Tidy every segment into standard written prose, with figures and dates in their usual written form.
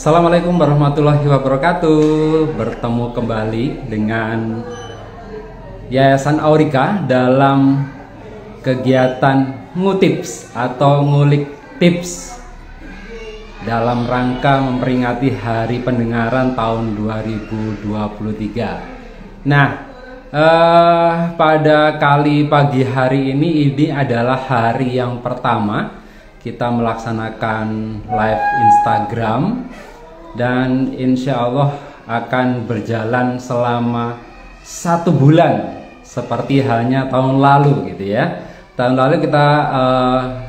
Assalamualaikum warahmatullahi wabarakatuh. Bertemu kembali dengan Yayasan Aurika dalam kegiatan ngutips atau ngulik tips dalam rangka memperingati Hari Pendengaran tahun 2023. Nah, pada pagi hari ini adalah hari yang pertama kita melaksanakan live Instagram, dan insya Allah akan berjalan selama 1 bulan seperti halnya tahun lalu gitu ya. Tahun lalu kita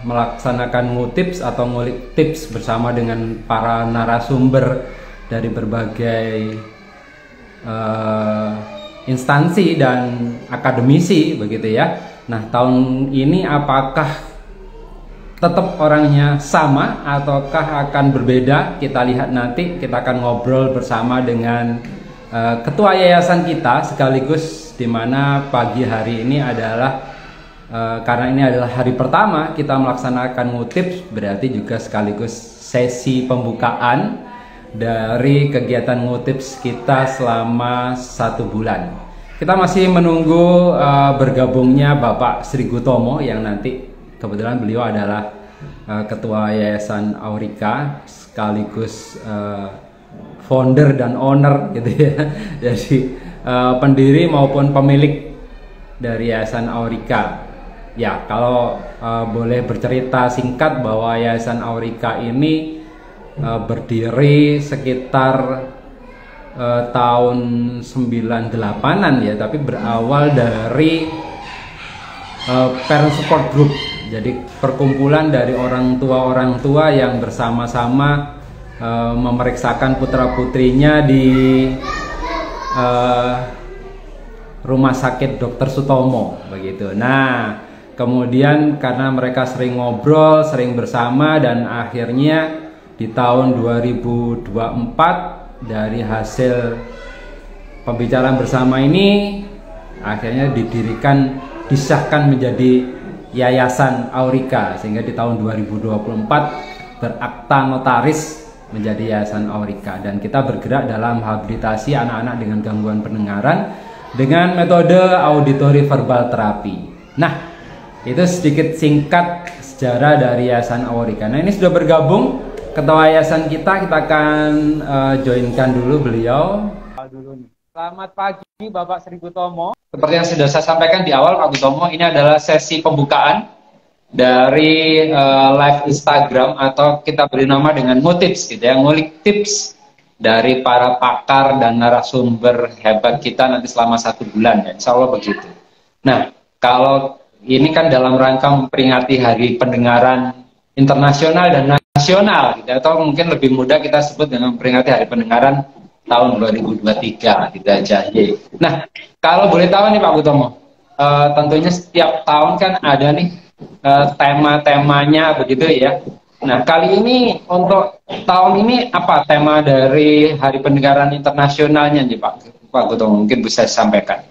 melaksanakan ngutips atau ngulik tips bersama dengan para narasumber dari berbagai instansi dan akademisi begitu ya. Nah, tahun ini apakah tetap orangnya sama ataukah akan berbeda? Kita lihat nanti. Kita akan ngobrol bersama dengan ketua yayasan kita sekaligus, dimana pagi hari ini adalah karena ini adalah hari pertama kita melaksanakan ngutips, berarti juga sekaligus sesi pembukaan dari kegiatan ngutips kita selama 1 bulan. Kita masih menunggu bergabungnya Bapak Sri Gutomo yang nanti kebetulan beliau adalah ketua Yayasan Aurika sekaligus founder dan owner gitu ya. Jadi pendiri maupun pemilik dari Yayasan Aurika. Ya, kalau boleh bercerita singkat bahwa Yayasan Aurika ini berdiri sekitar tahun 98-an ya, tapi berawal dari parent support group. Jadi perkumpulan dari orang tua yang bersama-sama memeriksakan putra-putrinya di Rumah Sakit Dr. Sutomo begitu. Nah, kemudian karena mereka sering ngobrol, sering bersama, dan akhirnya di tahun 2024 dari hasil pembicaraan bersama ini akhirnya disahkan menjadi Yayasan Aurika, sehingga di tahun 2024 berakta notaris menjadi Yayasan Aurika, dan kita bergerak dalam habilitasi anak-anak dengan gangguan pendengaran dengan metode auditory verbal therapy. Nah, itu sedikit singkat sejarah dari Yayasan Aurika. Nah, ini sudah bergabung ketua yayasan kita akan joinkan dulu beliau. Selamat pagi Bapak Sri Gutomo. Seperti yang sudah saya sampaikan di awal Pak Gutomo, ini adalah sesi pembukaan dari live Instagram atau kita beri nama dengan ngutips gitu ya, ngulik tips dari para pakar dan narasumber hebat kita nanti selama 1 bulan ya, insya Allah begitu. Nah, kalau ini kan dalam rangka memperingati Hari Pendengaran Internasional dan Nasional gitu, atau mungkin lebih mudah kita sebut dengan memperingati Hari Pendengaran tahun 2023 gitu aja. Nah, kalau boleh tahu nih Pak Gutomo, tentunya setiap tahun kan ada nih tema-temanya begitu ya. Nah, kali ini untuk tahun ini apa tema dari Hari Pendengaran Internasionalnya nih Pak Gutomo, mungkin bisa sampaikan.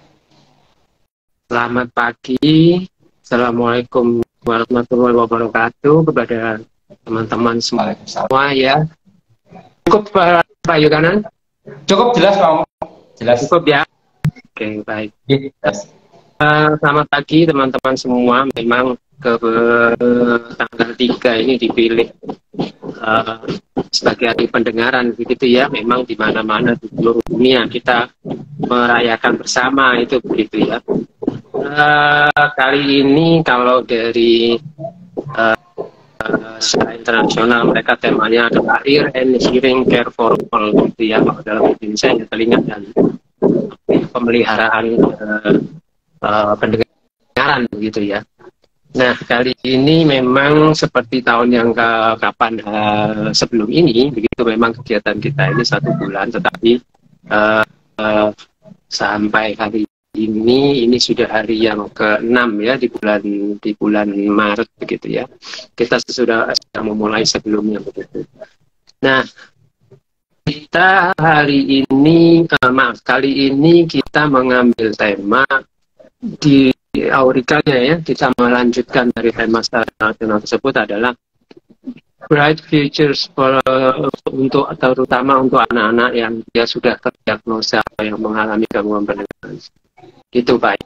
Selamat pagi, Assalamualaikum warahmatullahi wabarakatuh kepada teman-teman semua ya. Cukup Pak Yoganan? Cukup jelas Pak. Jelas. Cukup ya. Oke, baik. Yes. Selamat pagi teman-teman semua. Memang tanggal 3 ini dipilih sebagai Hari Pendengaran begitu ya. Memang di mana-mana di seluruh dunia kita merayakan bersama itu begitu ya. Kali ini kalau dari secara internasional mereka temanya adalah ear and hearing care for all gitu ya, kalau dalam Indonesia ya telinga dan pemeliharaan pendengaran begitu ya. Nah, kali ini memang seperti tahun yang kapan sebelum ini begitu, memang kegiatan kita ini 1 bulan, tetapi sampai hari ini sudah hari yang ke-6 ya, di bulan Maret begitu ya. Kita sudah memulai sebelumnya begitu. Nah, kita kali ini kita mengambil tema di Aurikanya ya. Kita melanjutkan dari tema nasional tersebut adalah bright futures untuk terutama untuk anak-anak yang dia sudah terdiagnosa yang mengalami gangguan pendengaran. Gitu Pak.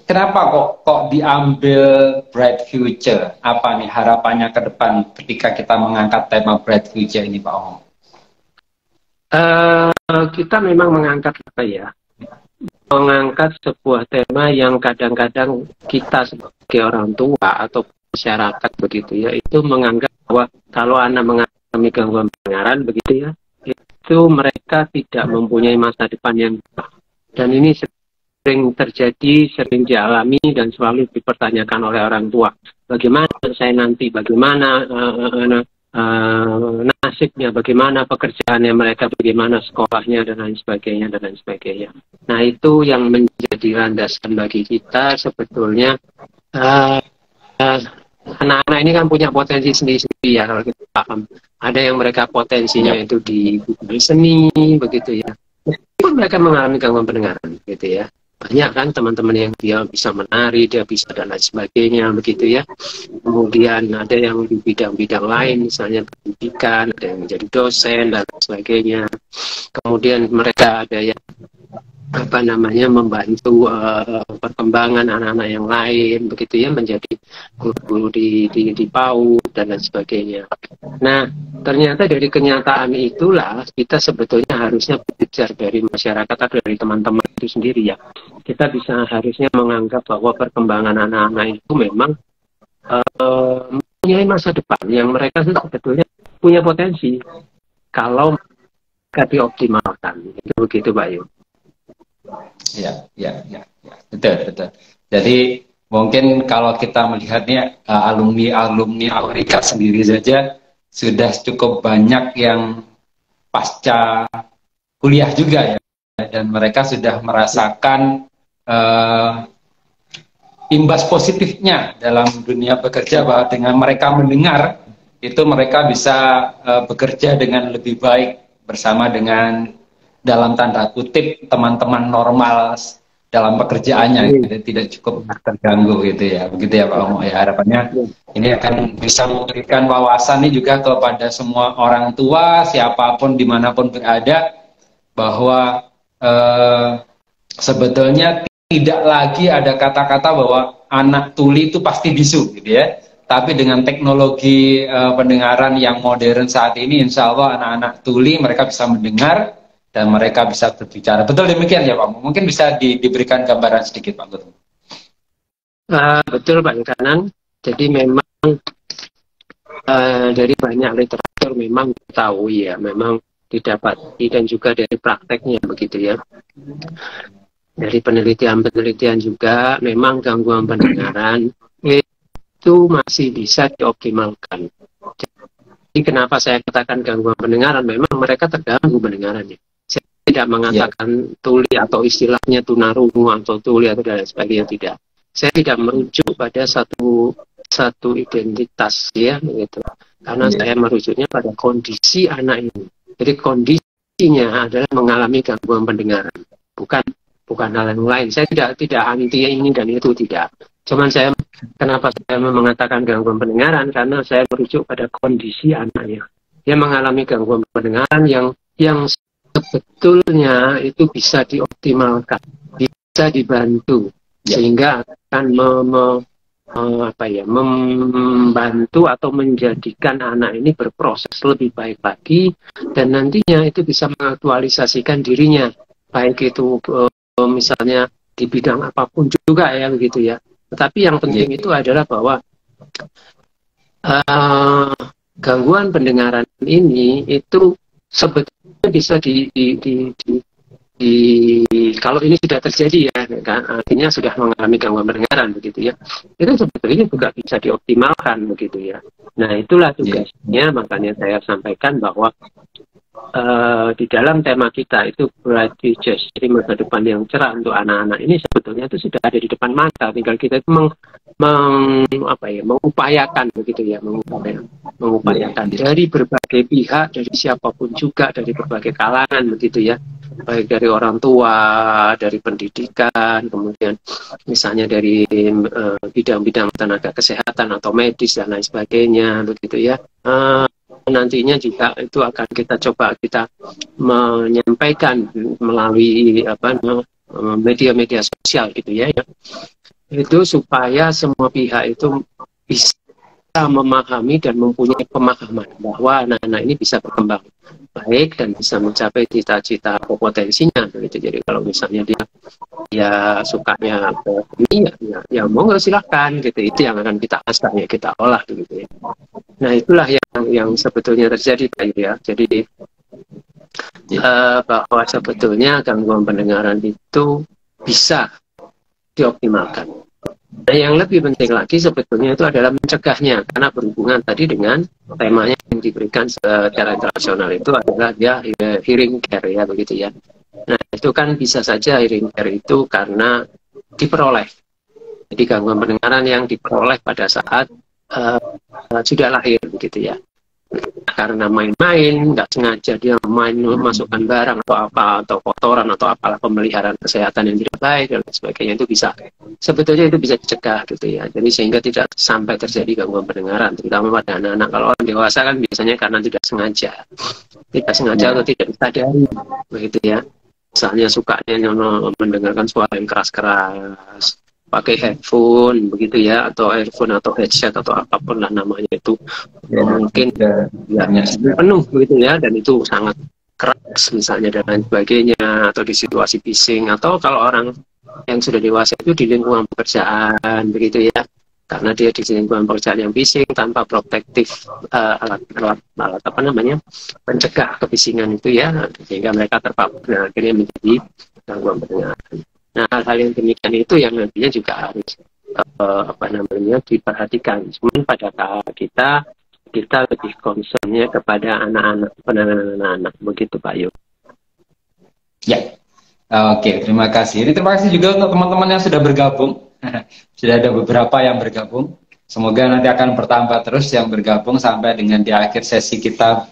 Kenapa kok diambil bright future? Apa nih harapannya ke depan ketika kita mengangkat tema bright future ini Pak Om? Kita memang mengangkat apa ya? Mengangkat sebuah tema yang kadang-kadang kita sebagai orang tua atau masyarakat begitu ya, itu menganggap bahwa kalau anak mengalami gangguan pendengaran begitu ya, itu mereka tidak mempunyai masa depan yang baik. Dan ini sering terjadi, sering dialami dan selalu dipertanyakan oleh orang tua. Bagaimana saya nanti, bagaimana nasibnya, bagaimana pekerjaannya mereka, bagaimana sekolahnya dan lain sebagainya dan lain sebagainya. Nah itu yang menjadi landasan bagi kita sebetulnya. Anak-anak ini kan punya potensi sendiri-sendiri ya kalau kita paham. Ada yang mereka potensinya itu di seni begitu ya. Meskipun mereka mengalami gangguan pendengaran gitu ya. Banyak kan teman-teman yang dia bisa menari, dia bisa dan lain sebagainya begitu ya. Kemudian ada yang di bidang-bidang lain, misalnya pendidikan, ada yang menjadi dosen dan lain sebagainya. Kemudian mereka ada yang membantu perkembangan anak-anak yang lain begitu ya, menjadi guru-guru di PAUD dan lain sebagainya. Nah, ternyata dari kenyataan itulah kita sebetulnya harusnya belajar dari masyarakat atau dari teman-teman itu sendiri ya. Kita bisa harusnya menganggap bahwa perkembangan anak-anak itu memang mempunyai masa depan yang mereka sebetulnya punya potensi kalau mereka dioptimalkan. Itu begitu Pak Yu. Ya, betul. Jadi mungkin kalau kita melihatnya alumni Aurika sendiri saja sudah cukup banyak yang pasca kuliah juga ya, dan mereka sudah merasakan imbas positifnya dalam dunia bekerja, bahwa dengan mereka mendengar itu mereka bisa bekerja dengan lebih baik bersama dengan dalam tanda kutip teman-teman normal dalam pekerjaannya, gitu, tidak cukup terganggu gitu ya, begitu ya Pak Omo ya. Harapannya ini akan bisa memberikan wawasan ini juga kepada semua orang tua siapapun dimanapun berada, bahwa sebetulnya tidak lagi ada kata-kata bahwa anak tuli itu pasti bisu gitu ya. Tapi dengan teknologi pendengaran yang modern saat ini, insya Allah anak-anak tuli mereka bisa mendengar dan mereka bisa berbicara. Betul demikian ya Pak? Mungkin bisa diberikan gambaran sedikit Pak Guru. Betul Pak Kanan. Jadi memang dari banyak literatur memang tahu ya, memang didapati dan juga dari prakteknya begitu ya. Dari penelitian-penelitian juga memang gangguan pendengaran itu masih bisa dioptimalkan. Jadi kenapa saya katakan gangguan pendengaran? Memang mereka terganggu pendengarannya. Tidak mengatakan tuli atau istilahnya tunarungu atau tuli atau dan sebagainya, tidak. Saya tidak merujuk pada satu identitas ya gitu. Karena saya merujuknya pada kondisi anak ini. Jadi kondisinya adalah mengalami gangguan pendengaran, bukan hal yang lain. Saya tidak anti ini dan itu, tidak. Cuman kenapa saya mengatakan gangguan pendengaran, karena saya merujuk pada kondisi anaknya. Dia mengalami gangguan pendengaran yang sebetulnya itu bisa dioptimalkan, bisa dibantu, sehingga akan membantu atau menjadikan anak ini berproses lebih baik lagi, dan nantinya itu bisa mengaktualisasikan dirinya, baik itu misalnya di bidang apapun juga ya begitu ya. Tetapi yang penting itu adalah bahwa gangguan pendengaran ini itu sebetulnya bisa kalau ini sudah terjadi ya, artinya sudah mengalami gangguan pendengaran begitu ya, itu sebetulnya juga bisa dioptimalkan begitu ya. Nah itulah tugasnya, makanya saya sampaikan bahwa di dalam tema kita itu bright futures, jadi masa depan yang cerah untuk anak-anak ini sebetulnya itu sudah ada di depan mata, tinggal kita itu mengupayakan begitu ya, mengupayakan dari berbagai pihak, dari siapapun juga, dari berbagai kalangan begitu ya, baik dari orang tua, dari pendidikan, kemudian misalnya dari bidang-bidang tenaga kesehatan atau medis dan lain sebagainya, begitu ya. Nantinya juga itu akan kita coba kita menyampaikan melalui media-media sosial gitu ya, itu supaya semua pihak itu bisa memahami dan mempunyai pemahaman bahwa anak-anak ini bisa berkembang baik dan bisa mencapai cita-cita potensinya begitu. Jadi kalau misalnya dia sukanya ke ini ya mau nggak silahkan gitu, itu yang akan kita asah ya, kita olah gitu ya. Nah itulah yang sebetulnya terjadi Pak ya. Jadi bahwa sebetulnya gangguan pendengaran itu bisa dioptimalkan. Nah, yang lebih penting lagi sebetulnya itu adalah mencegahnya, karena berhubungan tadi dengan temanya yang diberikan secara internasional itu adalah ya hearing care ya begitu ya. Nah itu kan bisa saja hearing care itu karena diperoleh. Jadi gangguan pendengaran yang diperoleh pada saat sudah lahir begitu ya. Karena main-main, nggak sengaja dia main memasukkan barang atau apa, atau kotoran atau apalah, pemeliharaan kesehatan yang tidak baik dan sebagainya, itu bisa sebetulnya itu bisa dicegah gitu ya. Jadi sehingga tidak sampai terjadi gangguan pendengaran, terutama pada anak-anak. Kalau orang dewasa kan biasanya karena tidak sengaja atau tidak disadari begitu ya. Misalnya sukanya mendengarkan suara yang keras-keras, pakai headphone begitu ya, atau earphone atau headset atau apapun lah namanya itu ya, mungkin ya penuh begitu ya, dan itu sangat keras misalnya dan lain sebagainya, atau di situasi bising, atau kalau orang yang sudah dewasa itu di lingkungan pekerjaan begitu ya, karena dia di lingkungan pekerjaan yang bising tanpa protektif alat apa namanya pencegah kebisingan itu ya, sehingga mereka terpapar dan akhirnya menjadi gangguan pendengaran. Nah, hal-hal yang demikian itu yang nantinya juga harus diperhatikan. Cuman pada kita lebih concernnya kepada anak-anak, penanganan anak-anak, begitu Pak Yu. Ya, oke, terima kasih. Ini terima kasih juga untuk teman-teman yang sudah bergabung. Sudah ada beberapa yang bergabung. Semoga nanti akan bertambah terus yang bergabung sampai dengan di akhir sesi kita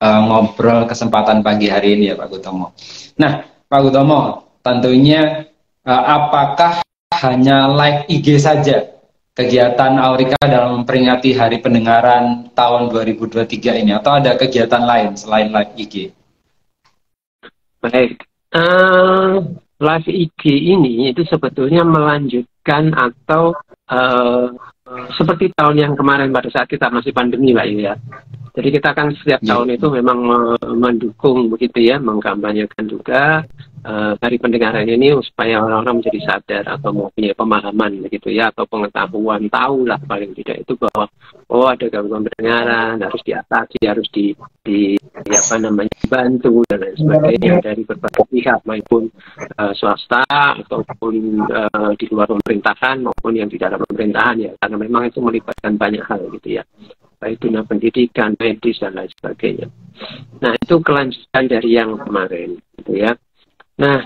ngobrol kesempatan pagi hari ini ya Pak Gutomo. Nah, Pak Gutomo, tentunya apakah hanya live IG saja kegiatan Aurika dalam memperingati Hari Pendengaran tahun 2023 ini, atau ada kegiatan lain selain live IG? Baik, live IG ini itu sebetulnya melanjutkan atau seperti tahun yang kemarin pada saat kita masih pandemi Pak ya. Jadi kita kan setiap tahun itu memang mendukung begitu ya, mengkampanyekan juga Hari Pendengaran ini supaya orang-orang menjadi sadar atau mempunyai pemahaman begitu ya, atau pengetahuan, tahu lah paling tidak itu bahwa ada gangguan pendengaran, harus diatasi, harus dibantu dan lain sebagainya dari berbagai pihak, maupun swasta ataupun di luar pemerintahan maupun yang di dalam pemerintahan ya, karena memang itu melibatkan banyak hal gitu ya, baik itu pendidikan, medis dan lain sebagainya. Nah itu kelanjutan dari yang kemarin gitu ya. Nah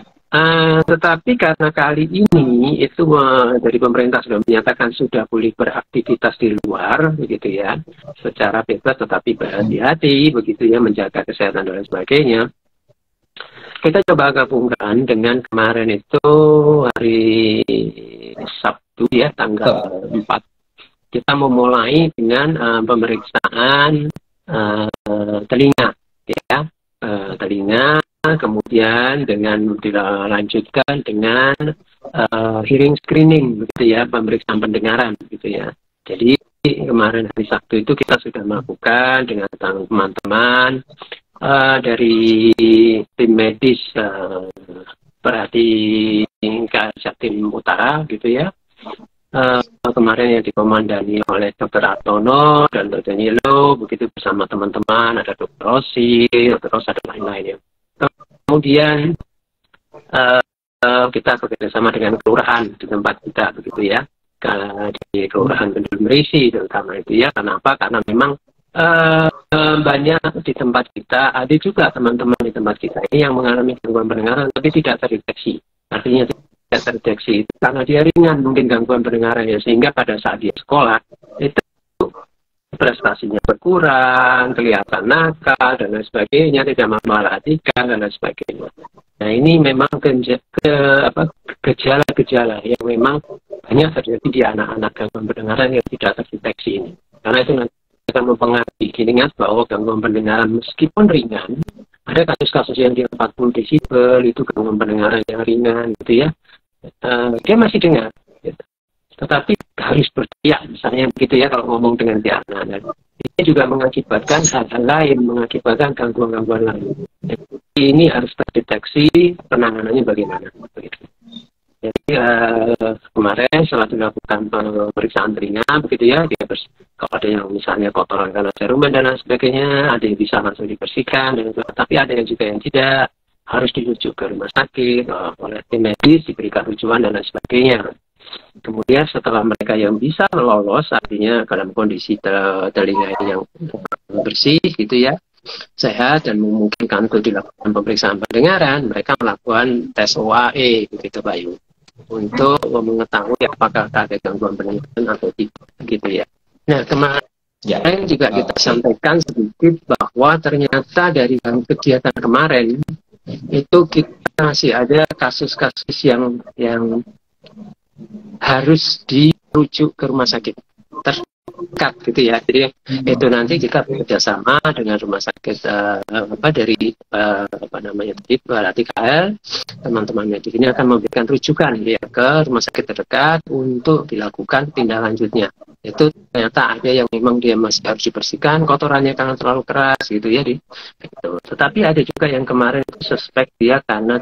tetapi karena kali ini itu dari pemerintah sudah menyatakan sudah boleh beraktivitas di luar begitu ya, secara bebas tetapi berhati-hati begitu ya, menjaga kesehatan dan lain sebagainya. Kita coba gabungkan dengan kemarin itu hari Sabtu ya, tanggal 4. Kita memulai dengan pemeriksaan telinga ya, telinga, kemudian dengan dilanjutkan dengan hearing screening begitu ya, pemeriksaan pendengaran begitu ya. Jadi kemarin hari Sabtu itu kita sudah melakukan dengan teman-teman dari tim medis Perhati Jatim Utara gitu ya. Kemarin yang dikomandani oleh Dr. Artono dan Dr. Nilo begitu, bersama teman-teman, ada Dr. Rosi, terus ada lain-lain ya. Kemudian kita bekerjasama dengan kelurahan di tempat kita begitu ya, di Kelurahan Kendul Merisi terutama itu ya. Kenapa? Karena memang banyak di tempat kita, ada juga teman-teman di tempat kita ini yang mengalami gangguan pendengaran tapi tidak terdeteksi. Artinya tidak terdeteksi karena dia ringan mungkin gangguan pendengarannya, sehingga pada saat dia sekolah itu prestasinya berkurang, kelihatan nakal dan lain sebagainya, tidak memperhatikan dan lain sebagainya. Nah, ini memang gejala-gejala yang memang banyak terjadi di anak-anak gangguan pendengaran yang tidak terdeteksi ini. Karena itu nanti akan mempengaruhi. Ingat bahwa gangguan pendengaran meskipun ringan, ada kasus-kasus yang di 40 desibel itu gangguan pendengaran yang ringan, gitu ya. Dia masih dengar, gitu. Tetapi harus berteriak, misalnya begitu ya kalau ngomong dengan si anak. Ini juga mengakibatkan hal-hal lain, mengakibatkan gangguan-gangguan lain. Ini harus terdeteksi, penanganannya bagaimana. Begitu. Jadi kemarin setelah dilakukan pemeriksaan ringan, begitu ya, kalau ada yang misalnya kotoran karena serumen dan lain sebagainya, ada yang bisa langsung dibersihkan, tapi ada yang juga yang tidak, harus dirujuk ke rumah sakit oleh tim medis, diberikan rujukan dan lain sebagainya. Kemudian setelah mereka yang bisa lolos, artinya dalam kondisi telinga yang bersih, gitu ya, sehat dan memungkinkan untuk dilakukan pemeriksaan pendengaran, mereka melakukan tes OAE, begitu Pak Yu, untuk mengetahui apakah ada gangguan pendengaran atau tidak, gitu ya. Nah, kemarin juga kita sampaikan sedikit bahwa ternyata dari kegiatan kemarin itu kita masih ada kasus-kasus yang harus dirujuk ke rumah sakit terdekat, gitu ya. Jadi itu nanti kita bekerjasama dengan rumah sakit berarti KL, teman-teman medis ini akan memberikan rujukan ya ke rumah sakit terdekat untuk dilakukan tindak lanjutnya. Itu ternyata ada yang memang dia masih harus dibersihkan kotorannya karena terlalu keras, gitu ya. Gitu. Tetapi ada juga yang kemarin suspek dia karena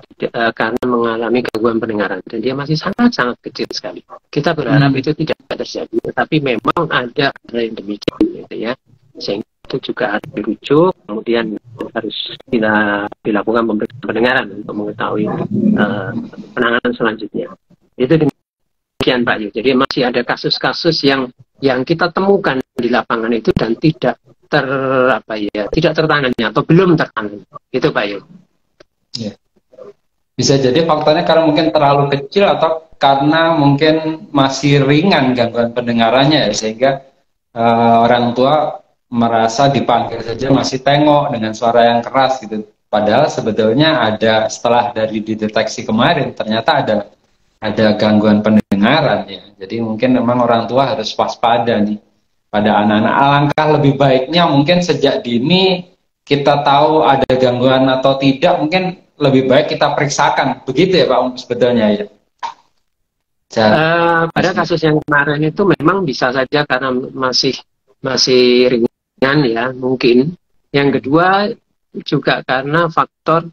mengalami gangguan pendengaran dan dia masih sangat-sangat kecil sekali. Kita berharap itu tidak terjadi, tetapi memang ada hal yang demikian, gitu ya. Sehingga itu juga harus dirujuk, kemudian harus dilakukan pemeriksaan pendengaran untuk mengetahui penanganan selanjutnya. Itu demikian Pak Yu. Jadi masih ada kasus-kasus yang kita temukan di lapangan itu dan tidak tertangani atau belum tertangani. Itu Pak Yu. Ya. Bisa jadi faktornya karena mungkin terlalu kecil atau karena mungkin masih ringan gangguan pendengarannya ya, sehingga orang tua merasa dipanggil saja masih tengok dengan suara yang keras gitu. Padahal sebetulnya ada, setelah dari dideteksi kemarin ternyata ada gangguan pendengaran ya. Jadi mungkin memang orang tua harus waspada nih pada anak-anak. Alangkah lebih baiknya mungkin sejak dini kita tahu ada gangguan atau tidak, mungkin lebih baik kita periksakan, begitu ya Pak sebetulnya ya. Pada kasus yang kemarin itu memang bisa saja karena masih ringan ya mungkin. Yang kedua juga karena faktor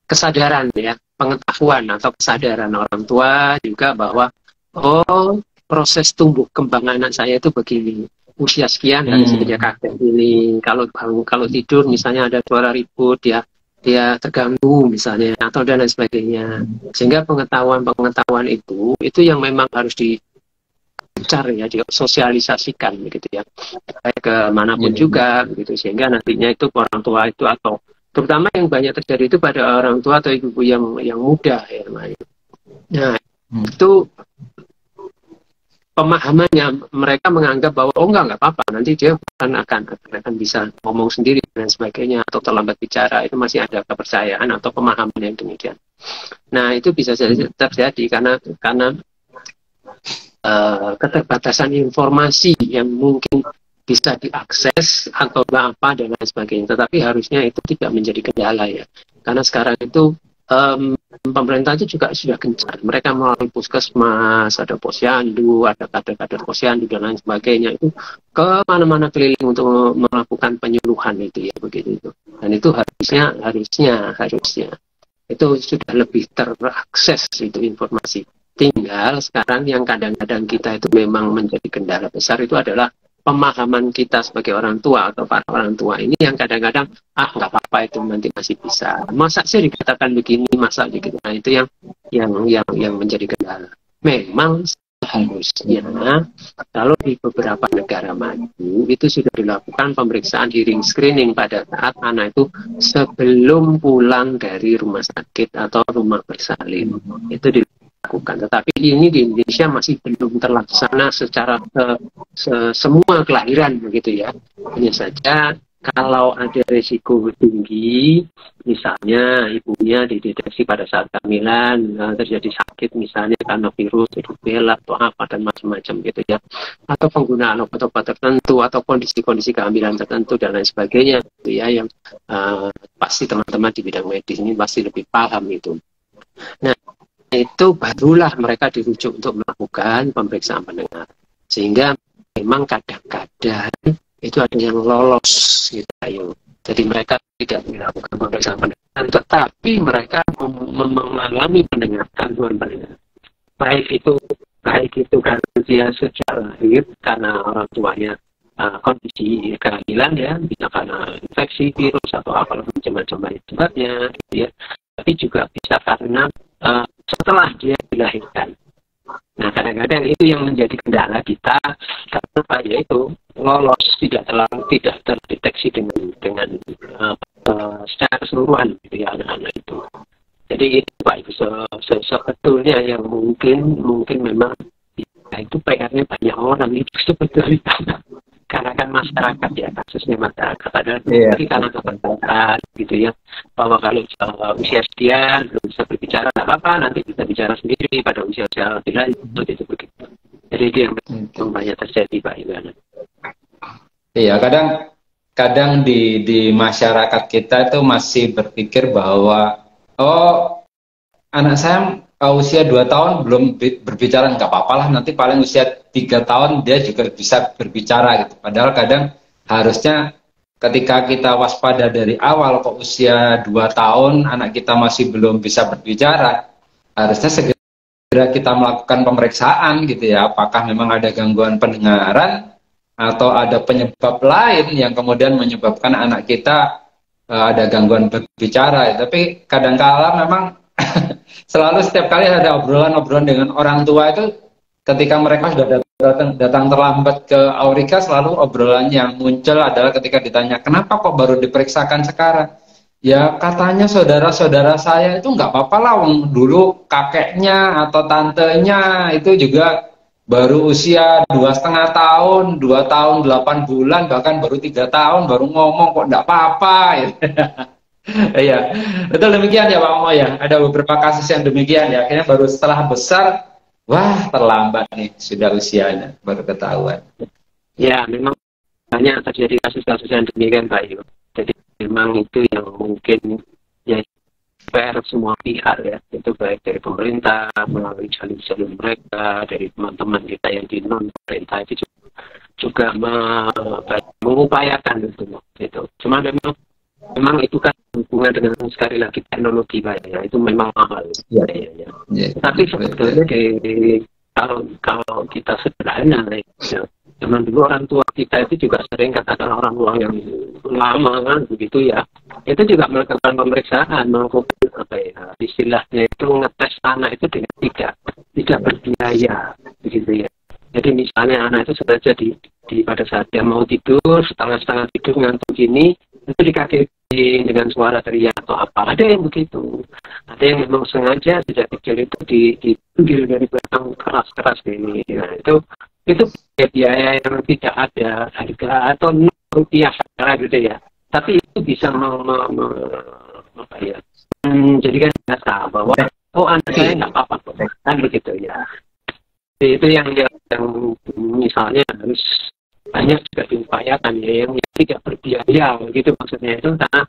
kesadaran ya, pengetahuan atau kesadaran orang tua juga bahwa proses tumbuh kembang anak saya itu begini, usia sekian harus sejak kakek ini, kalau tidur misalnya ada suara ribut dia terganggu misalnya atau dan lain sebagainya. Sehingga pengetahuan itu yang memang harus dicari ya, disosialisasikan gitu ya, ke manapun juga gitu, sehingga nantinya itu orang tua itu, atau terutama yang banyak terjadi itu pada orang tua atau ibu yang muda ya. Nah, itu pemahamannya, mereka menganggap bahwa nggak apa-apa, nanti dia akan bisa ngomong sendiri dan sebagainya, atau terlambat bicara. Itu masih ada kepercayaan atau pemahaman yang demikian. Nah, itu bisa terjadi karena keterbatasan informasi yang mungkin bisa diakses atau apa dan lain sebagainya. Tetapi harusnya itu tidak menjadi kendala ya, karena sekarang itu pemerintah itu juga sudah gencar. Mereka melalui puskesmas, ada posyandu, ada kader-kader posyandu dan lain sebagainya, itu ke mana-mana keliling untuk melakukan penyuluhan itu ya, begitu itu. Dan itu harusnya itu sudah lebih terakses itu informasi. Tinggal sekarang yang kadang-kadang kita itu memang menjadi kendala besar itu adalah pemahaman kita sebagai orang tua atau para orang tua ini yang kadang-kadang nggak apa-apa, itu nanti masih bisa, masa sih dikatakan begini, masa gitu. Nah, itu yang menjadi kendala. Memang harusnya kalau di beberapa negara maju itu sudah dilakukan pemeriksaan hearing screening pada saat anak itu sebelum pulang dari rumah sakit atau rumah bersalin, itu dilakukan. Tetapi ini di Indonesia masih belum terlaksana secara semua kelahiran begitu ya. Hanya saja Kalau ada risiko tinggi, misalnya ibunya dideteksi pada saat kehamilan, terjadi sakit misalnya karena virus, rubella atau apa dan macam-macam gitu ya, atau penggunaan obat-obat tertentu atau kondisi-kondisi kehamilan tertentu dan lain sebagainya, gitu ya, yang pasti teman-teman di bidang medis ini pasti lebih paham itu. Nah, itu barulah mereka dirujuk untuk melakukan pemeriksaan pendengar, sehingga memang kadang-kadang itu ada yang lolos gitu ayo. Jadi mereka tidak melakukan pemeriksaan pendengaran, tetapi mereka mengalami gangguan pendengaran. Baik itu karena dia sejak lahir karena orang tuanya kondisi kehamilan ya, bisa karena infeksi virus atau apa macam-macam sebabnya, gitu ya. Tapi juga bisa karena setelah dia dilahirkan. Nah, kadang-kadang itu yang menjadi kendala kita karena yaitu lolos tidak terdeteksi dengan secara keseluruhan gitu ya anak-anak itu. Jadi itu Pak Ibu sebetulnya yang mungkin memang ya, itu PR-nya banyak orang itu sebetulnya. Karena kan masyarakat ya, kasusnya masyarakat adalah karena keterbatasan gitu ya, bahwa kalau usia sekian belum bisa berbicara tidak apa-apa, nanti kita bicara sendiri pada usia lebih lanjut itu begitu. Jadi itu yang banyak terjadi Pak Iwan. Iya, kadang di masyarakat kita itu masih berpikir bahwa anak saya usia 2 tahun belum berbicara, nggak apa-apa lah, nanti paling usia 3 tahun dia juga bisa berbicara gitu. Padahal kadang harusnya ketika kita waspada dari awal, kok usia 2 tahun anak kita masih belum bisa berbicara, harusnya segera kita melakukan pemeriksaan gitu ya, apakah memang ada gangguan pendengaran atau ada penyebab lain yang kemudian menyebabkan anak kita ada gangguan berbicara. Tapi kadang-kala memang selalu setiap kali ada obrolan-obrolan dengan orang tua itu, ketika mereka sudah datang terlambat ke Aurika, selalu obrolan yang muncul adalah ketika ditanya, kenapa kok baru diperiksakan sekarang? Ya katanya saudara-saudara saya itu nggak apa-apa lah, dulu kakeknya atau tantenya itu juga baru usia 2,5 tahun, 2 tahun 8 bulan, bahkan baru 3 tahun baru ngomong, kok nggak apa-apa ya. Iya, betul demikian ya Pak Mo ya. Ada beberapa kasus yang demikian ya. Akhirnya baru setelah besar, wah terlambat nih, sudah usianya baru ketahuan. Ya, memang banyak terjadi kasus-kasus yang demikian Pak Ibu. Jadi memang itu yang mungkin ya PR semua pihak ya, itu baik dari pemerintah melalui jalur-jalur mereka, dari teman-teman kita yang di non pemerintah itu juga mengupayakan itu. Cuma memang itu kan hubungan dengan sekali lagi teknologi Pak ya, itu memang mahal. Ya. Tapi sebetulnya kalau kita sederhana ya, zaman dulu orang tua kita itu juga sering katakan orang tua yang lama kan begitu ya, itu juga melakukan pemeriksaan, melakukan apa ya istilahnya itu ngetes anak itu dengan tidak berbiaya begitu ya. Jadi misalnya anak itu sengaja di pada saat dia mau tidur, setengah tidur ngantuk gini, itu dikagetin dengan suara teriak atau apa. Ada yang begitu. Ada yang memang sengaja sejak kecil itu dipanggil dari belakang keras-keras ini. Nah, itu biaya yang tidak ada harga atau rupiah saja gitu ya. Tapi itu bisa apa ya? Jadikan data bahwa anak saya nggak apa-apa, kan begitu ya. Itu yang misalnya harus banyak juga diupayakan ya, yang tidak berbiaya gitu maksudnya itu, karena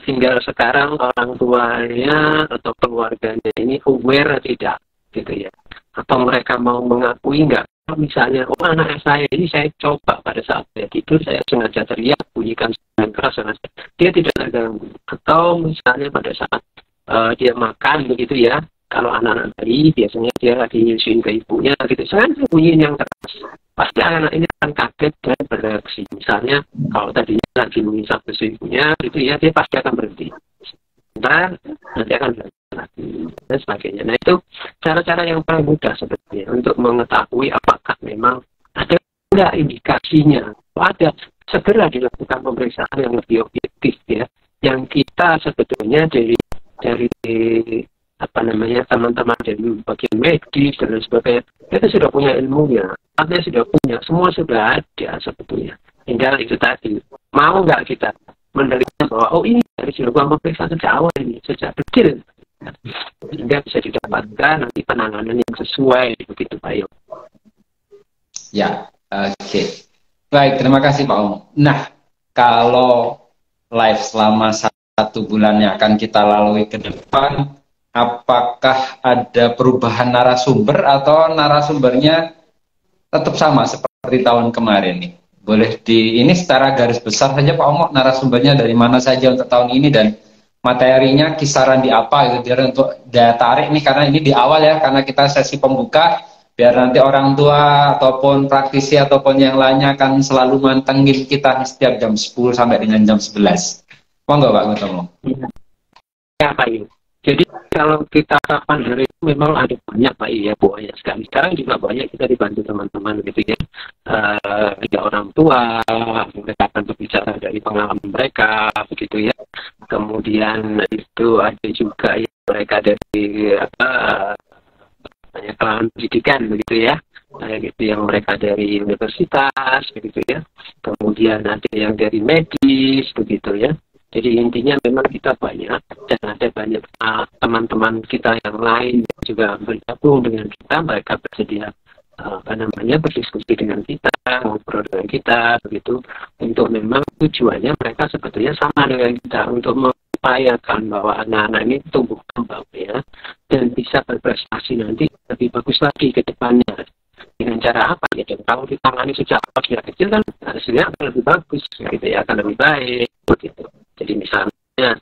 tinggal sekarang orang tuanya atau keluarganya ini aware tidak gitu ya, atau mereka mau mengakui nggak, misalnya anak saya ini saya coba pada saat dia tidur saya sengaja teriak bunyikan dengan keras, dia tidak terganggu, atau misalnya pada saat dia makan begitu ya. Kalau anak-anak bayi biasanya dia lagi nyusuin ke ibunya gitu, sengaja bunyi yang keras, pasti anak ini akan kaget dan bereaksi. Misalnya kalau tadinya lagi mengisap susu ibunya gitu ya, dia pasti akan berhenti. Sebentar nanti akan belajar lagi dan sebagainya. Nah itu cara-cara yang paling mudah sebetulnya untuk mengetahui apakah memang ada nggak indikasinya. Kalau ada, segera dilakukan pemeriksaan yang lebih objektif ya, yang kita sebetulnya dari teman-teman dari bagian medis dan sebagainya itu sudah punya ilmunya, artinya sudah punya, semua sudah ada sebetulnya. Tinggal itu tadi, mau nggak kita menerima bahwa oh ini dari gangguan pemeriksaan sejak awal ini, sejak kecil, sehingga bisa didapatkan nanti penanganan yang sesuai begitu Pak Yo. Ya, oke. Baik, terima kasih Pak Om. Nah, kalau live selama 1 bulan yang akan kita lalui ke depan, apakah ada perubahan narasumber atau narasumbernya tetap sama seperti tahun kemarin nih? Boleh ini secara garis besar saja Pak Om, narasumbernya dari mana saja untuk tahun ini dan materinya kisaran di apa gitu, biar untuk daya tarik nih, karena ini di awal ya, karena kita sesi pembuka, biar nanti orang tua ataupun praktisi ataupun yang lainnya akan selalu mantengin kita setiap jam 10 sampai dengan jam 11. Monggo Pak Gutomo. Ya Pak Yu. Jadi kalau kita kapan hari itu memang ada banyak Pak Yu ya, banyak sekali. Sekarang juga banyak kita dibantu teman-teman gitu ya. Ya orang tua, mereka akan berbicara dari pengalaman mereka begitu ya. Kemudian itu ada juga ya, mereka dari kalangan pendidikan begitu ya, gitu yang mereka dari universitas begitu ya, kemudian ada yang dari medis begitu ya. Jadi intinya memang kita banyak, dan ada banyak teman-teman kita yang lain juga bergabung dengan kita, mereka bersedia berdiskusi dengan kita, ngobrol dengan kita begitu, untuk memang tujuannya mereka sebetulnya sama dengan kita, untuk mengupayakan bahwa anak-anak ini tumbuh kembang ya, dan bisa berprestasi nanti lebih bagus lagi ke depannya. Dengan cara apa ya? Dan kalau ditangani sejak dia kecil kan hasilnya akan lebih bagus gitu ya, akan lebih baik begitu. Jadi misalnya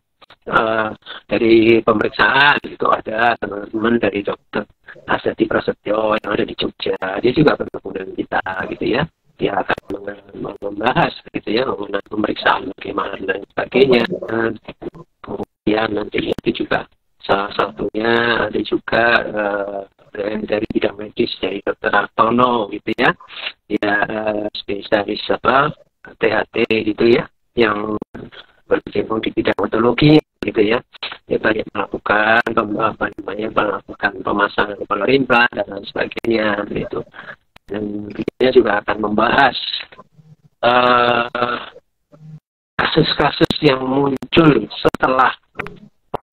dari pemeriksaan itu ada teman-teman dari dokter Asati Prasetyo yang ada di Jogja, dia juga bergabung dengan kita gitu ya. Dia akan membahas gitu ya mengenai pemeriksaan bagaimana dan sebagainya. Kemudian nanti itu juga salah satunya ada juga dari bidang medis dari Dr. Artono gitu ya, dia spesialis THT gitu ya, yang berkecimpung di bidang otologi gitu ya. Dia banyak melakukan melakukan pemasangan kolor implan dan lain sebagainya gitu. Dan dia juga akan membahas kasus-kakasus yang muncul setelah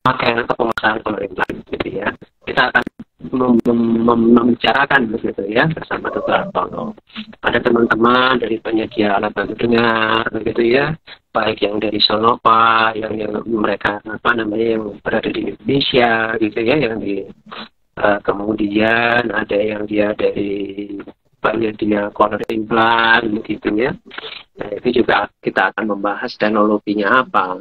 pemakaian atau pemasangan kolor implan gitu ya. Kita akan membicarakan begitu ya bersama Dr. Artono. Ada teman-teman dari penyedia alat bantu dengar begitu ya, baik yang dari Sonova, yang mereka yang berada di Indonesia gitu ya, yang di kemudian ada yang dia dari penyedia kolor implan begitu ya. Nah, itu juga kita akan membahas teknologinya apa,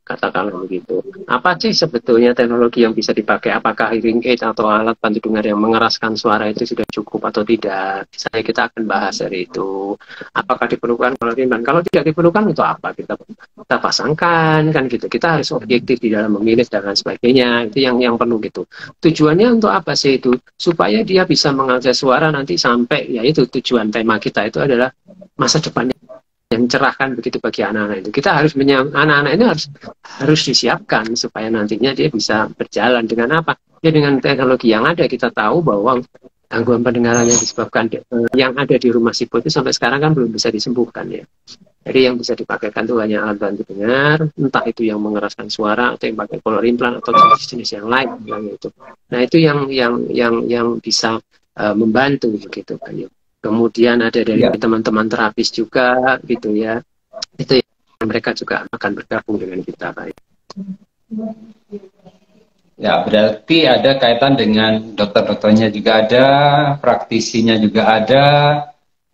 katakanlah begitu. Apa sih sebetulnya teknologi yang bisa dipakai? Apakah hearing aid atau alat bantu dengar yang mengeraskan suara itu sudah cukup atau tidak? Saya kita akan bahas dari itu. Apakah diperlukan kolor implan? Kalau tidak diperlukan untuk apa kita pasangkan kan gitu. Kita harus objektif di dalam memilih dan lain sebagainya. Itu yang perlu gitu. Tujuannya untuk apa sih itu? Supaya dia bisa mengakses suara nanti sampai, yaitu tujuan tema kita itu adalah masa depannya yang cerahkan begitu bagi anak-anak itu. Kita harus anak-anak ini harus disiapkan supaya nantinya dia bisa berjalan dengan apa? Ya dengan teknologi yang ada. Kita tahu bahwa gangguan pendengaran yang disebabkan yang ada di rumah Sipo itu sampai sekarang kan belum bisa disembuhkan ya. Jadi yang bisa dipakaikan itu hanya alat bantu dengar, entah itu yang mengeraskan suara atau yang pakai kolor implan atau jenis-jenis yang lain yang itu. Nah itu yang bisa membantu begitu kan ya. Kemudian ada dari teman-teman terapis juga gitu ya, itu yang mereka juga akan bergabung dengan kita Pak. Ya berarti ada kaitan dengan dokter-dokternya juga ada, praktisinya juga ada,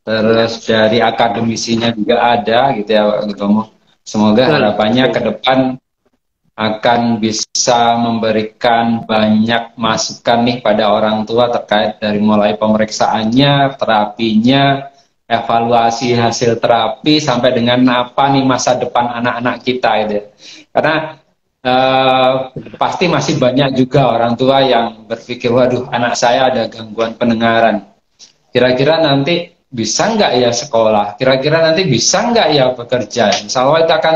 terus dari akademisinya juga ada gitu ya Pak Gutomo. Semoga harapannya ke depan akan bisa memberikan banyak masukan nih pada orang tua terkait dari mulai pemeriksaannya, terapinya, evaluasi hasil terapi sampai dengan apa nih masa depan anak-anak kita gitu. Karena pasti masih banyak juga orang tua yang berpikir, waduh anak saya ada gangguan pendengaran. Kira-kira nanti bisa nggak ya sekolah? Kira-kira nanti bisa nggak ya bekerja? Insya Allah itu akan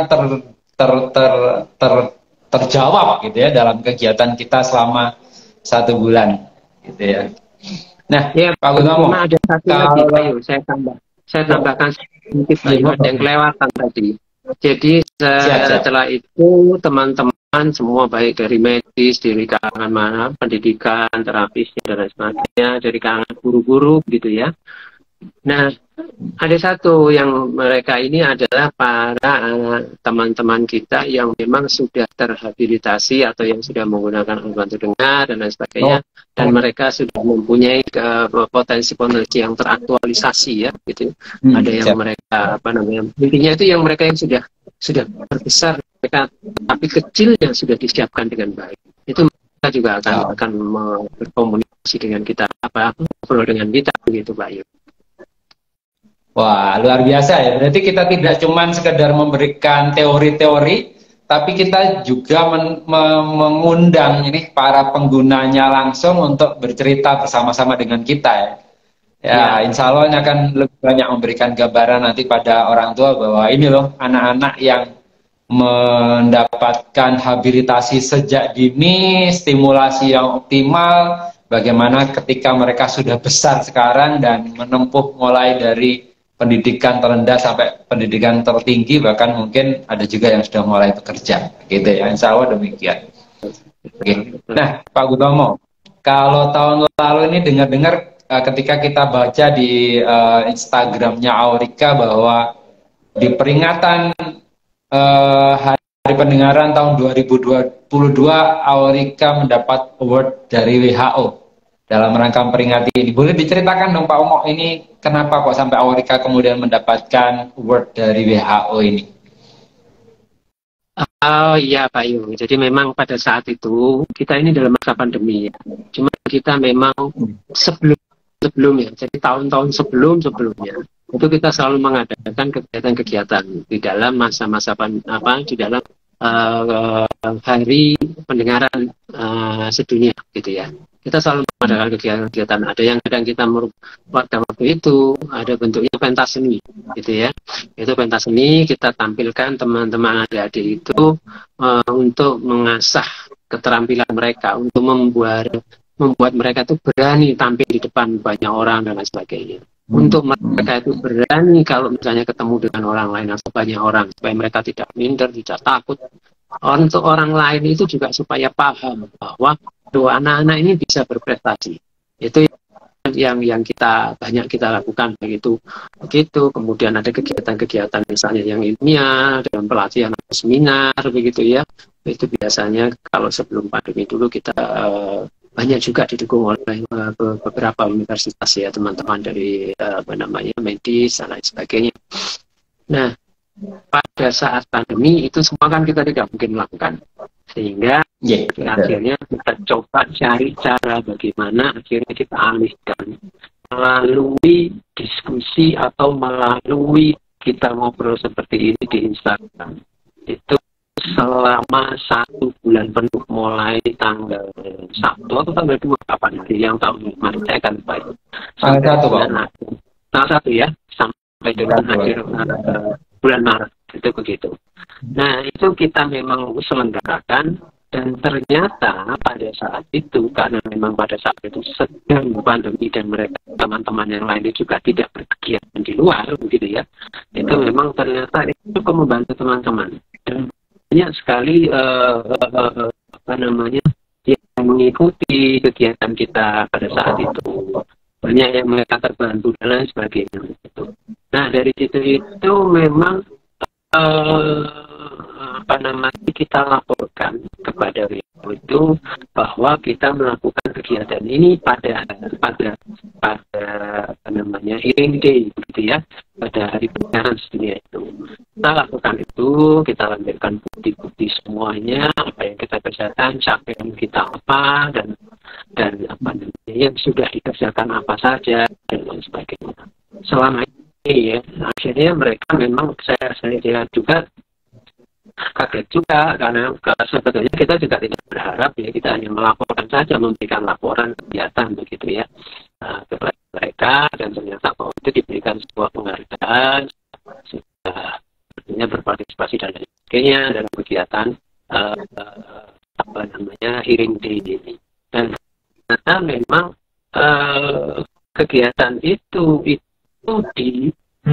terjawab gitu ya dalam kegiatan kita selama 1 bulan gitu ya. Nah, ya, Pak Gutomo, ada satu lagi Pak Yu, saya tambah saya tambahkan sedikit, Pak Yu, ada yang kelewatan tadi. Jadi setelah itu teman-teman semua baik dari medis, dari kalangan mana, pendidikan, terapis dan lain sebagainya, dari kalangan guru-guru gitu ya. Nah, ada satu yang mereka ini adalah para teman-teman kita yang memang sudah terhabilitasi atau yang sudah menggunakan alat bantu dengar dan lain sebagainya, dan mereka sudah mempunyai potensi-potensi yang teraktualisasi ya, gitu. Ada yang mereka intinya itu yang mereka yang sudah berbesar mereka, tapi kecil yang sudah disiapkan dengan baik. Itu mereka juga akan berkomunikasi dengan kita, dengan kita gitu, Pak Yu. Wah, luar biasa ya. Berarti kita tidak cuma sekedar memberikan teori-teori, tapi kita juga mengundang ini para penggunanya langsung untuk bercerita bersama-sama dengan kita ya. Ya, insya Allah ini akan lebih banyak memberikan gambaran nanti pada orang tua bahwa ini loh anak-anak yang mendapatkan habilitasi sejak dini, stimulasi yang optimal, bagaimana ketika mereka sudah besar sekarang dan menempuh mulai dari pendidikan terendah sampai pendidikan tertinggi, bahkan mungkin ada juga yang sudah mulai bekerja, gitu ya. Insya Allah demikian. Oke. Nah, Pak Gutomo, kalau tahun lalu ini dengar-dengar ketika kita baca di Instagramnya Aurika bahwa di peringatan Hari Pendengaran tahun 2022, Aurika mendapat award dari WHO dalam rangka memperingati ini. Boleh diceritakan dong Pak Omo, ini kenapa kok sampai Aurika kemudian mendapatkan award dari WHO ini? Oh iya Pak Yu, jadi memang pada saat itu kita ini dalam masa pandemi ya. Cuma kita memang sebelumnya, jadi tahun-tahun sebelumnya itu kita selalu mengadakan kegiatan-kegiatan di dalam masa-masa di dalam Hari Pendengaran sedunia gitu ya. Kita selalu mengadakan kegiatan-kegiatan. Ada yang kadang kita pada waktu itu ada bentuknya pentas seni, gitu ya. Itu pentas seni kita tampilkan teman-teman adik-adik itu untuk mengasah keterampilan mereka, untuk membuat mereka itu berani tampil di depan banyak orang dan lain sebagainya. Untuk mereka itu berani kalau misalnya ketemu dengan orang lain atau banyak orang, supaya mereka tidak minder, tidak takut. Untuk orang lain itu juga supaya paham bahwa anak-anak ini bisa berprestasi. Itu yang kita banyak kita lakukan begitu. Kemudian ada kegiatan-kegiatan misalnya yang ilmiah dalam pelatihan atau seminar begitu ya. Itu biasanya kalau sebelum pandemi dulu kita banyak juga didukung oleh beberapa universitas ya, teman-teman dari medis dan lain sebagainya. Nah, pada saat pandemi itu semua kan kita tidak mungkin melakukan, sehingga akhirnya kita coba cari cara bagaimana akhirnya kita alihkan melalui diskusi atau melalui kita ngobrol seperti ini di Instagram. Itu selama 1 bulan penuh, mulai tanggal 1 atau tanggal 2 kapan hari yang tahun kemarin saya akan baik sampai tanggal 1 ya, sampai dengan akhir bulan Maret itu begitu. Nah itu kita memang selenggarakan, dan ternyata pada saat itu karena memang pada saat itu sedang pandemi dan mereka teman-teman yang lain juga tidak berkegiatan di luar begitu ya, itu memang ternyata itu cukup membantu teman-teman, dan banyak sekali yang mengikuti kegiatan kita pada saat itu, banyak yang mereka terbantu dan lain sebagainya gitu. Nah dari situ itu memang kita laporkan kepada WHO itu bahwa kita melakukan kegiatan ini pada hearing day gitu ya, pada Hari Pendengaran Sedunia itu. Kita lakukan itu, kita lampirkan bukti-bukti semuanya, apa yang kita kerjakan, capaian kita apa, dan yang sudah dikerjakan apa saja dan lain sebagainya. Selama ini ya, akhirnya mereka memang saya lihat juga kaget juga, karena sebetulnya kita juga tidak berharap ya, kita hanya melaporkan saja, memberikan laporan kegiatan begitu ya kepada mereka, dan ternyata bahwa itu diberikan sebuah penghargaan, sudah artinya berpartisipasi dan lain sebagainya dalam kegiatan hearing day ini. Dan ternyata memang kegiatan itu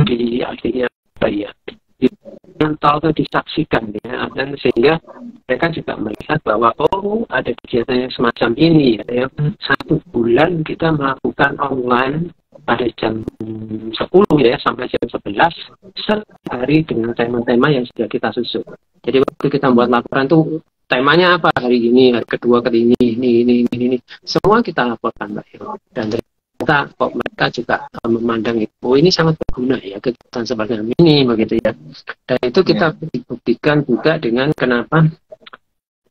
di artinya apa ya, mental itu disaksikan ya, dan sehingga mereka juga melihat bahwa oh ada kegiatan yang semacam ini ya, 1 bulan kita melakukan online pada jam 10 ya sampai jam 11 sehari dengan tema-tema yang sudah kita susun. Jadi waktu kita buat laporan tuh temanya apa hari ini, hari kedua ke ini, semua kita laporkan Mbak Yo. Dan ternyata kok mereka juga memandang itu, ini sangat berguna ya kegiatan seperti ini begitu ya. Dan itu kita dibuktikan juga dengan kenapa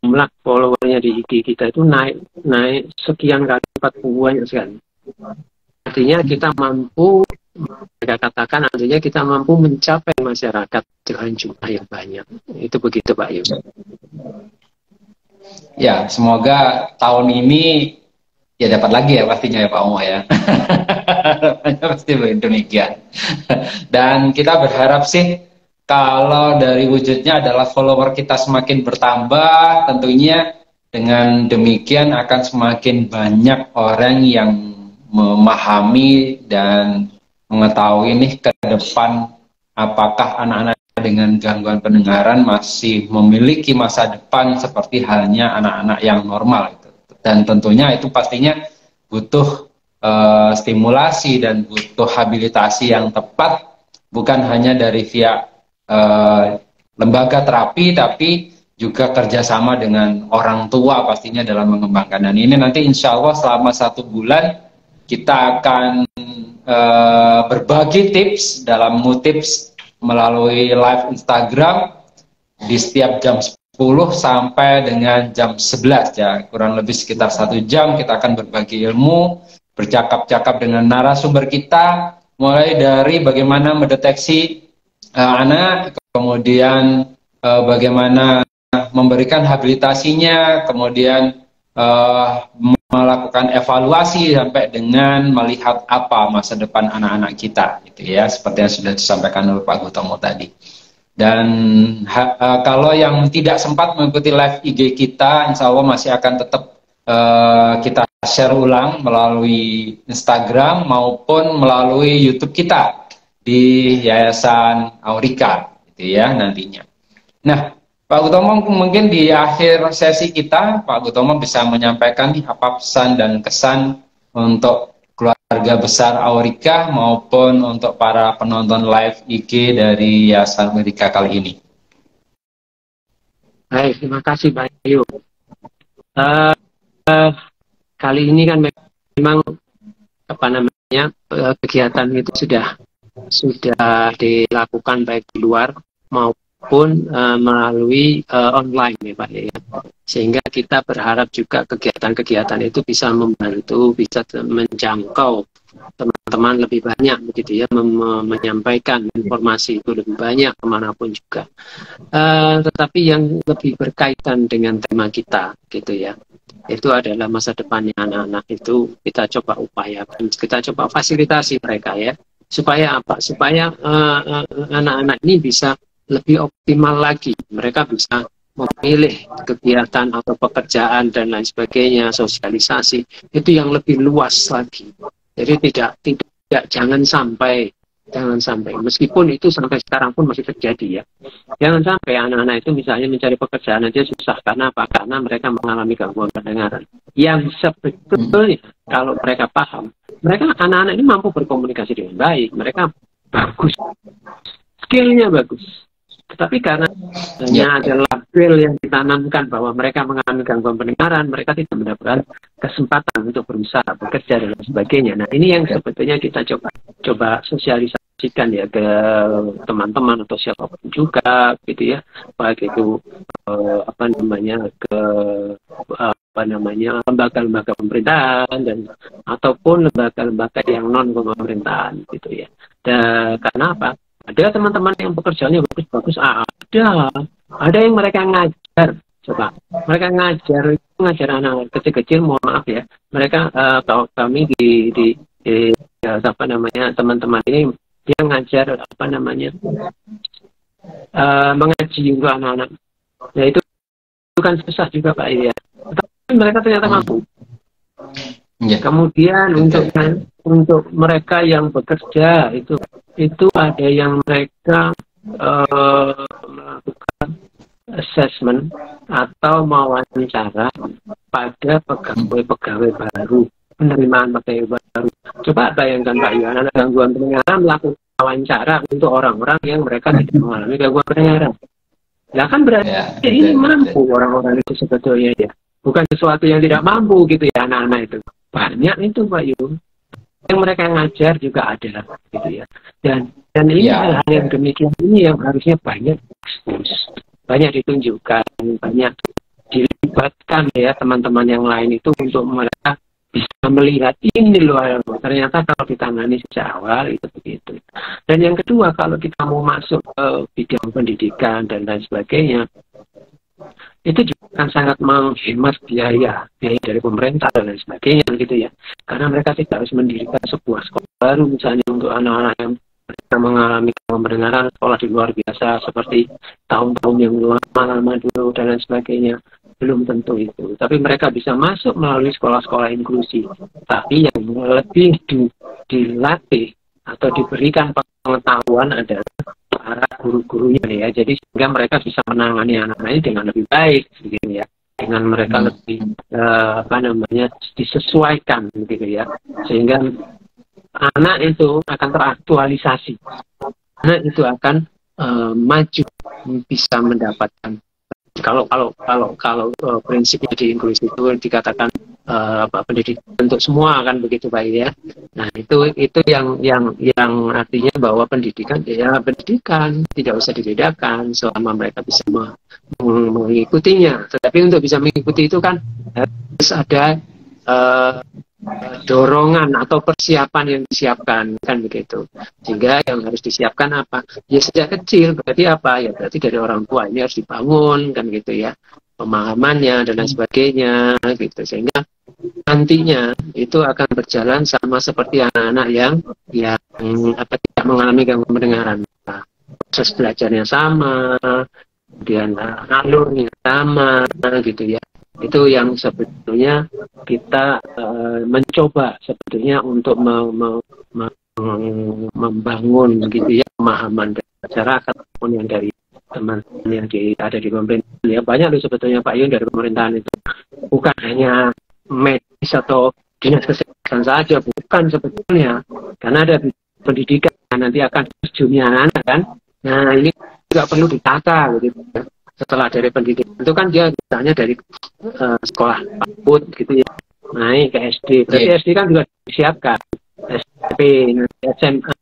jumlah followernya di IG kita itu naik sekian kali, 40 banyak sekali. Artinya kita mampu, mereka katakan artinya kita mampu mencapai masyarakat dengan jumlah yang banyak. Itu begitu Pak Yu. Ya, semoga tahun ini ya dapat lagi ya pastinya ya Pak Omoh ya. Pasti demikian. Dan kita berharap sih kalau dari wujudnya adalah follower kita semakin bertambah, tentunya dengan demikian akan semakin banyak orang yang memahami dan mengetahui nih ke depan apakah anak-anak dengan gangguan pendengaran masih memiliki masa depan seperti halnya anak-anak yang normal gitu. Dan tentunya itu pastinya butuh stimulasi dan butuh habilitasi yang tepat, bukan hanya dari pihak lembaga terapi, tapi juga kerjasama dengan orang tua pastinya dalam mengembangkan. Dan ini nanti insya Allah selama 1 bulan kita akan berbagi tips dalam Mutips melalui live Instagram di setiap jam 10 sampai dengan jam 11 ya, kurang lebih sekitar 1 jam kita akan berbagi ilmu, bercakap-cakap dengan narasumber kita, mulai dari bagaimana mendeteksi anak, kemudian bagaimana memberikan habilitasinya, kemudian melakukan evaluasi sampai dengan melihat apa masa depan anak-anak kita gitu ya, seperti yang sudah disampaikan oleh Pak Goutomo tadi. Dan kalau yang tidak sempat mengikuti live IG kita, insya Allah masih akan tetap kita share ulang melalui Instagram maupun melalui YouTube kita di Yayasan Aurika gitu ya nantinya. Nah, Pak Goutomo, mungkin di akhir sesi kita, Pak Goutomo bisa menyampaikan apa pesan dan kesan untuk keluarga besar Aurika maupun untuk para penonton live IG dari Yayasan Aurika kali ini. Baik, terima kasih Pak Yu. Kali ini kan memang apa namanya kegiatan itu sudah dilakukan baik di luar maupun melalui online ya Pak ya. Sehingga kita berharap juga kegiatan-kegiatan itu bisa membantu, bisa menjangkau teman-teman lebih banyak begitu ya, menyampaikan informasi itu lebih banyak kemanapun juga. Tetapi yang lebih berkaitan dengan tema kita gitu ya, itu adalah masa depannya anak-anak itu kita coba upayakan, kita coba fasilitasi mereka ya, supaya apa? Supaya anak-anak ini bisa lebih optimal lagi, mereka bisa memilih kegiatan atau pekerjaan dan lain sebagainya, sosialisasi itu yang lebih luas lagi. Jadi jangan sampai meskipun itu sampai sekarang pun masih terjadi ya, jangan sampai anak-anak itu misalnya mencari pekerjaan aja susah. Karena apa? Karena mereka mengalami gangguan pendengaran yang sebetulnya kalau mereka paham, mereka anak-anak ini mampu berkomunikasi dengan baik, mereka bagus, skillnya bagus. Tetapi karena hanya ada label yang ditanamkan bahwa mereka mengalami gangguan pendengaran, mereka tidak mendapatkan kesempatan untuk berusaha, bekerja dan sebagainya. Nah, ini yang sebetulnya kita coba sosialisasikan ya ke teman-teman atau siapapun juga, gitu ya, baik itu lembaga-lembaga pemerintahan dan ataupun lembaga-lembaga yang non pemerintahan, gitu ya. Dan karena apa? Ada teman-teman yang pekerjaannya bagus-bagus, ada yang mereka ngajar, coba mereka ngajar anak kecil-kecil, mohon maaf ya, mereka kami di teman-teman ini dia ngajar mengaji untuk anak-anak. Ya itu kan susah juga Pak ya, tapi mereka ternyata mampu. Kemudian untuk mereka yang bekerja itu itu ada yang mereka melakukan assessment atau mewawancara pada pegawai-pegawai baru, penerimaan pegawai baru. Coba bayangkan Pak Iwan, anak gangguan pendengaran melakukan wawancara untuk orang-orang yang mereka tidak mengalami gangguan pendengaran. Nah kan berarti ini mampu orang-orang itu sebetulnya ya. Bukan sesuatu yang tidak mampu gitu ya anak-anak itu. Banyak itu Pak Yun. Yang mereka ngajar juga ada gitu ya. Dan ini hal-hal yang demikian ini yang harusnya banyak ekspos, banyak ditunjukkan, banyak dilibatkan ya teman-teman yang lain itu untuk mereka bisa melihat ini loh ternyata kalau ditangani sejak awal itu begitu. Dan yang kedua, kalau kita mau masuk ke bidang pendidikan dan lain sebagainya, itu juga akan sangat menghemat biaya dari pemerintah dan lain sebagainya gitu ya. Karena mereka tidak harus mendirikan sebuah sekolah baru misalnya untuk anak-anak yang mereka mengalami pendengaran, sekolah di luar biasa seperti tahun-tahun yang lama dulu dan lain sebagainya. Belum tentu itu. Tapi mereka bisa masuk melalui sekolah-sekolah inklusi. Tapi yang lebih dilatih atau diberikan pengetahuan adalah para guru-gurunya ya. Jadi sehingga mereka bisa menangani anak-anak ini dengan lebih baik gitu ya. Dengan mereka lebih disesuaikan gitu ya. Sehingga anak itu akan teraktualisasi. Anak itu akan maju, bisa mendapatkan kalau prinsipnya di inklusi itu dikatakan pendidikan untuk semua kan begitu Pak ya. Nah itu yang artinya bahwa pendidikan tidak usah dibedakan selama mereka bisa mengikutinya. Tetapi untuk bisa mengikuti itu kan harus ada dorongan atau persiapan yang disiapkan kan begitu. Sehingga yang harus disiapkan apa? Ya sejak kecil berarti apa? Ya berarti dari orang tua ini harus dibangun kan gitu ya. Pemahamannya dan lain sebagainya gitu. Sehingga nantinya itu akan berjalan sama seperti anak-anak yang tidak mengalami gangguan pendengaran. Proses belajarnya sama, kemudian alurnya sama gitu ya. Itu yang sebetulnya kita mencoba sebetulnya untuk membangun gitu ya pemahaman dari masyarakat maupun yang dari teman-teman yang ada di pemerintah ya. Banyak loh sebetulnya Pak Yun dari pemerintahan itu bukan hanya medis atau dinas kesehatan saja, bukan sebetulnya, karena ada pendidikan nanti akan terjunnya anak kan. Nah ini juga perlu ditata gitu. Setelah dari pendidikan itu kan dia misalnya dari sekolah PAUD gitu ya, naik ke SD. Berarti SD kan juga disiapkan SMP, SMA,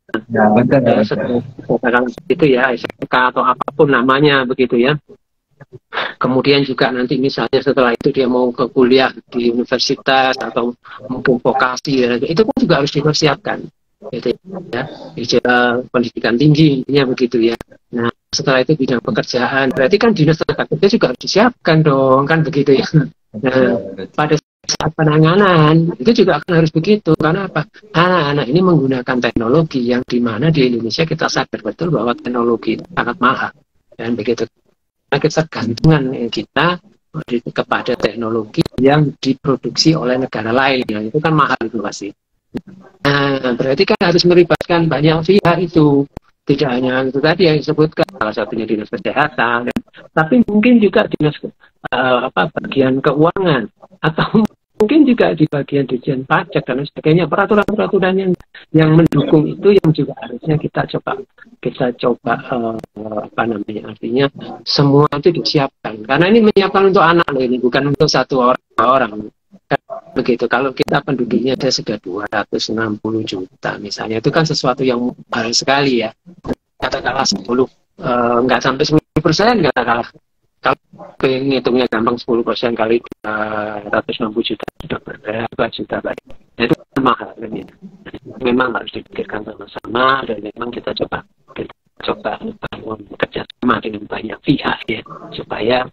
itu ya SMK atau apapun namanya begitu ya. Kemudian juga nanti misalnya setelah itu dia mau ke kuliah di universitas atau mungkin vokasi ya, itu pun juga harus dipersiapkan gitu ya. Pendidikan tinggi intinya begitu ya. Nah setelah itu bidang pekerjaan, berarti kan dinas tenaga kerja juga harus disiapkan dong, kan begitu ya. Nah, pada saat penanganan, itu juga akan harus begitu. Karena apa? Anak-anak ini menggunakan teknologi yang dimana di Indonesia kita sadar betul bahwa teknologi itu sangat mahal. Dan begitu, ketergantungan kita kepada teknologi yang diproduksi oleh negara lain, yang itu kan mahal itu pasti. Nah, berarti kan harus melibatkan banyak pihak itu. Tidak hanya itu tadi yang disebutkan, salah satunya dinas kesehatan, tapi mungkin juga dinas bagian keuangan, atau mungkin juga di bagian Ditjen Pajak dan sebagainya. Peraturan-peraturan yang mendukung itu yang juga harusnya kita coba artinya semua itu disiapkan. Karena ini menyiapkan untuk anak loh, ini bukan untuk satu orang. Begitu, kalau kita penduduknya ada sudah 260 juta misalnya, itu kan sesuatu yang mahal sekali ya. Katakanlah 10, nggak sampai 10%, katakanlah. Kalau ngitungnya gampang 10% kali 260 juta, sudah berapa juta baik. Itu mahal kan ya. Memang harus dipikirkan sama-sama, dan memang kita coba bangun kerjasama dengan banyak pihak ya, supaya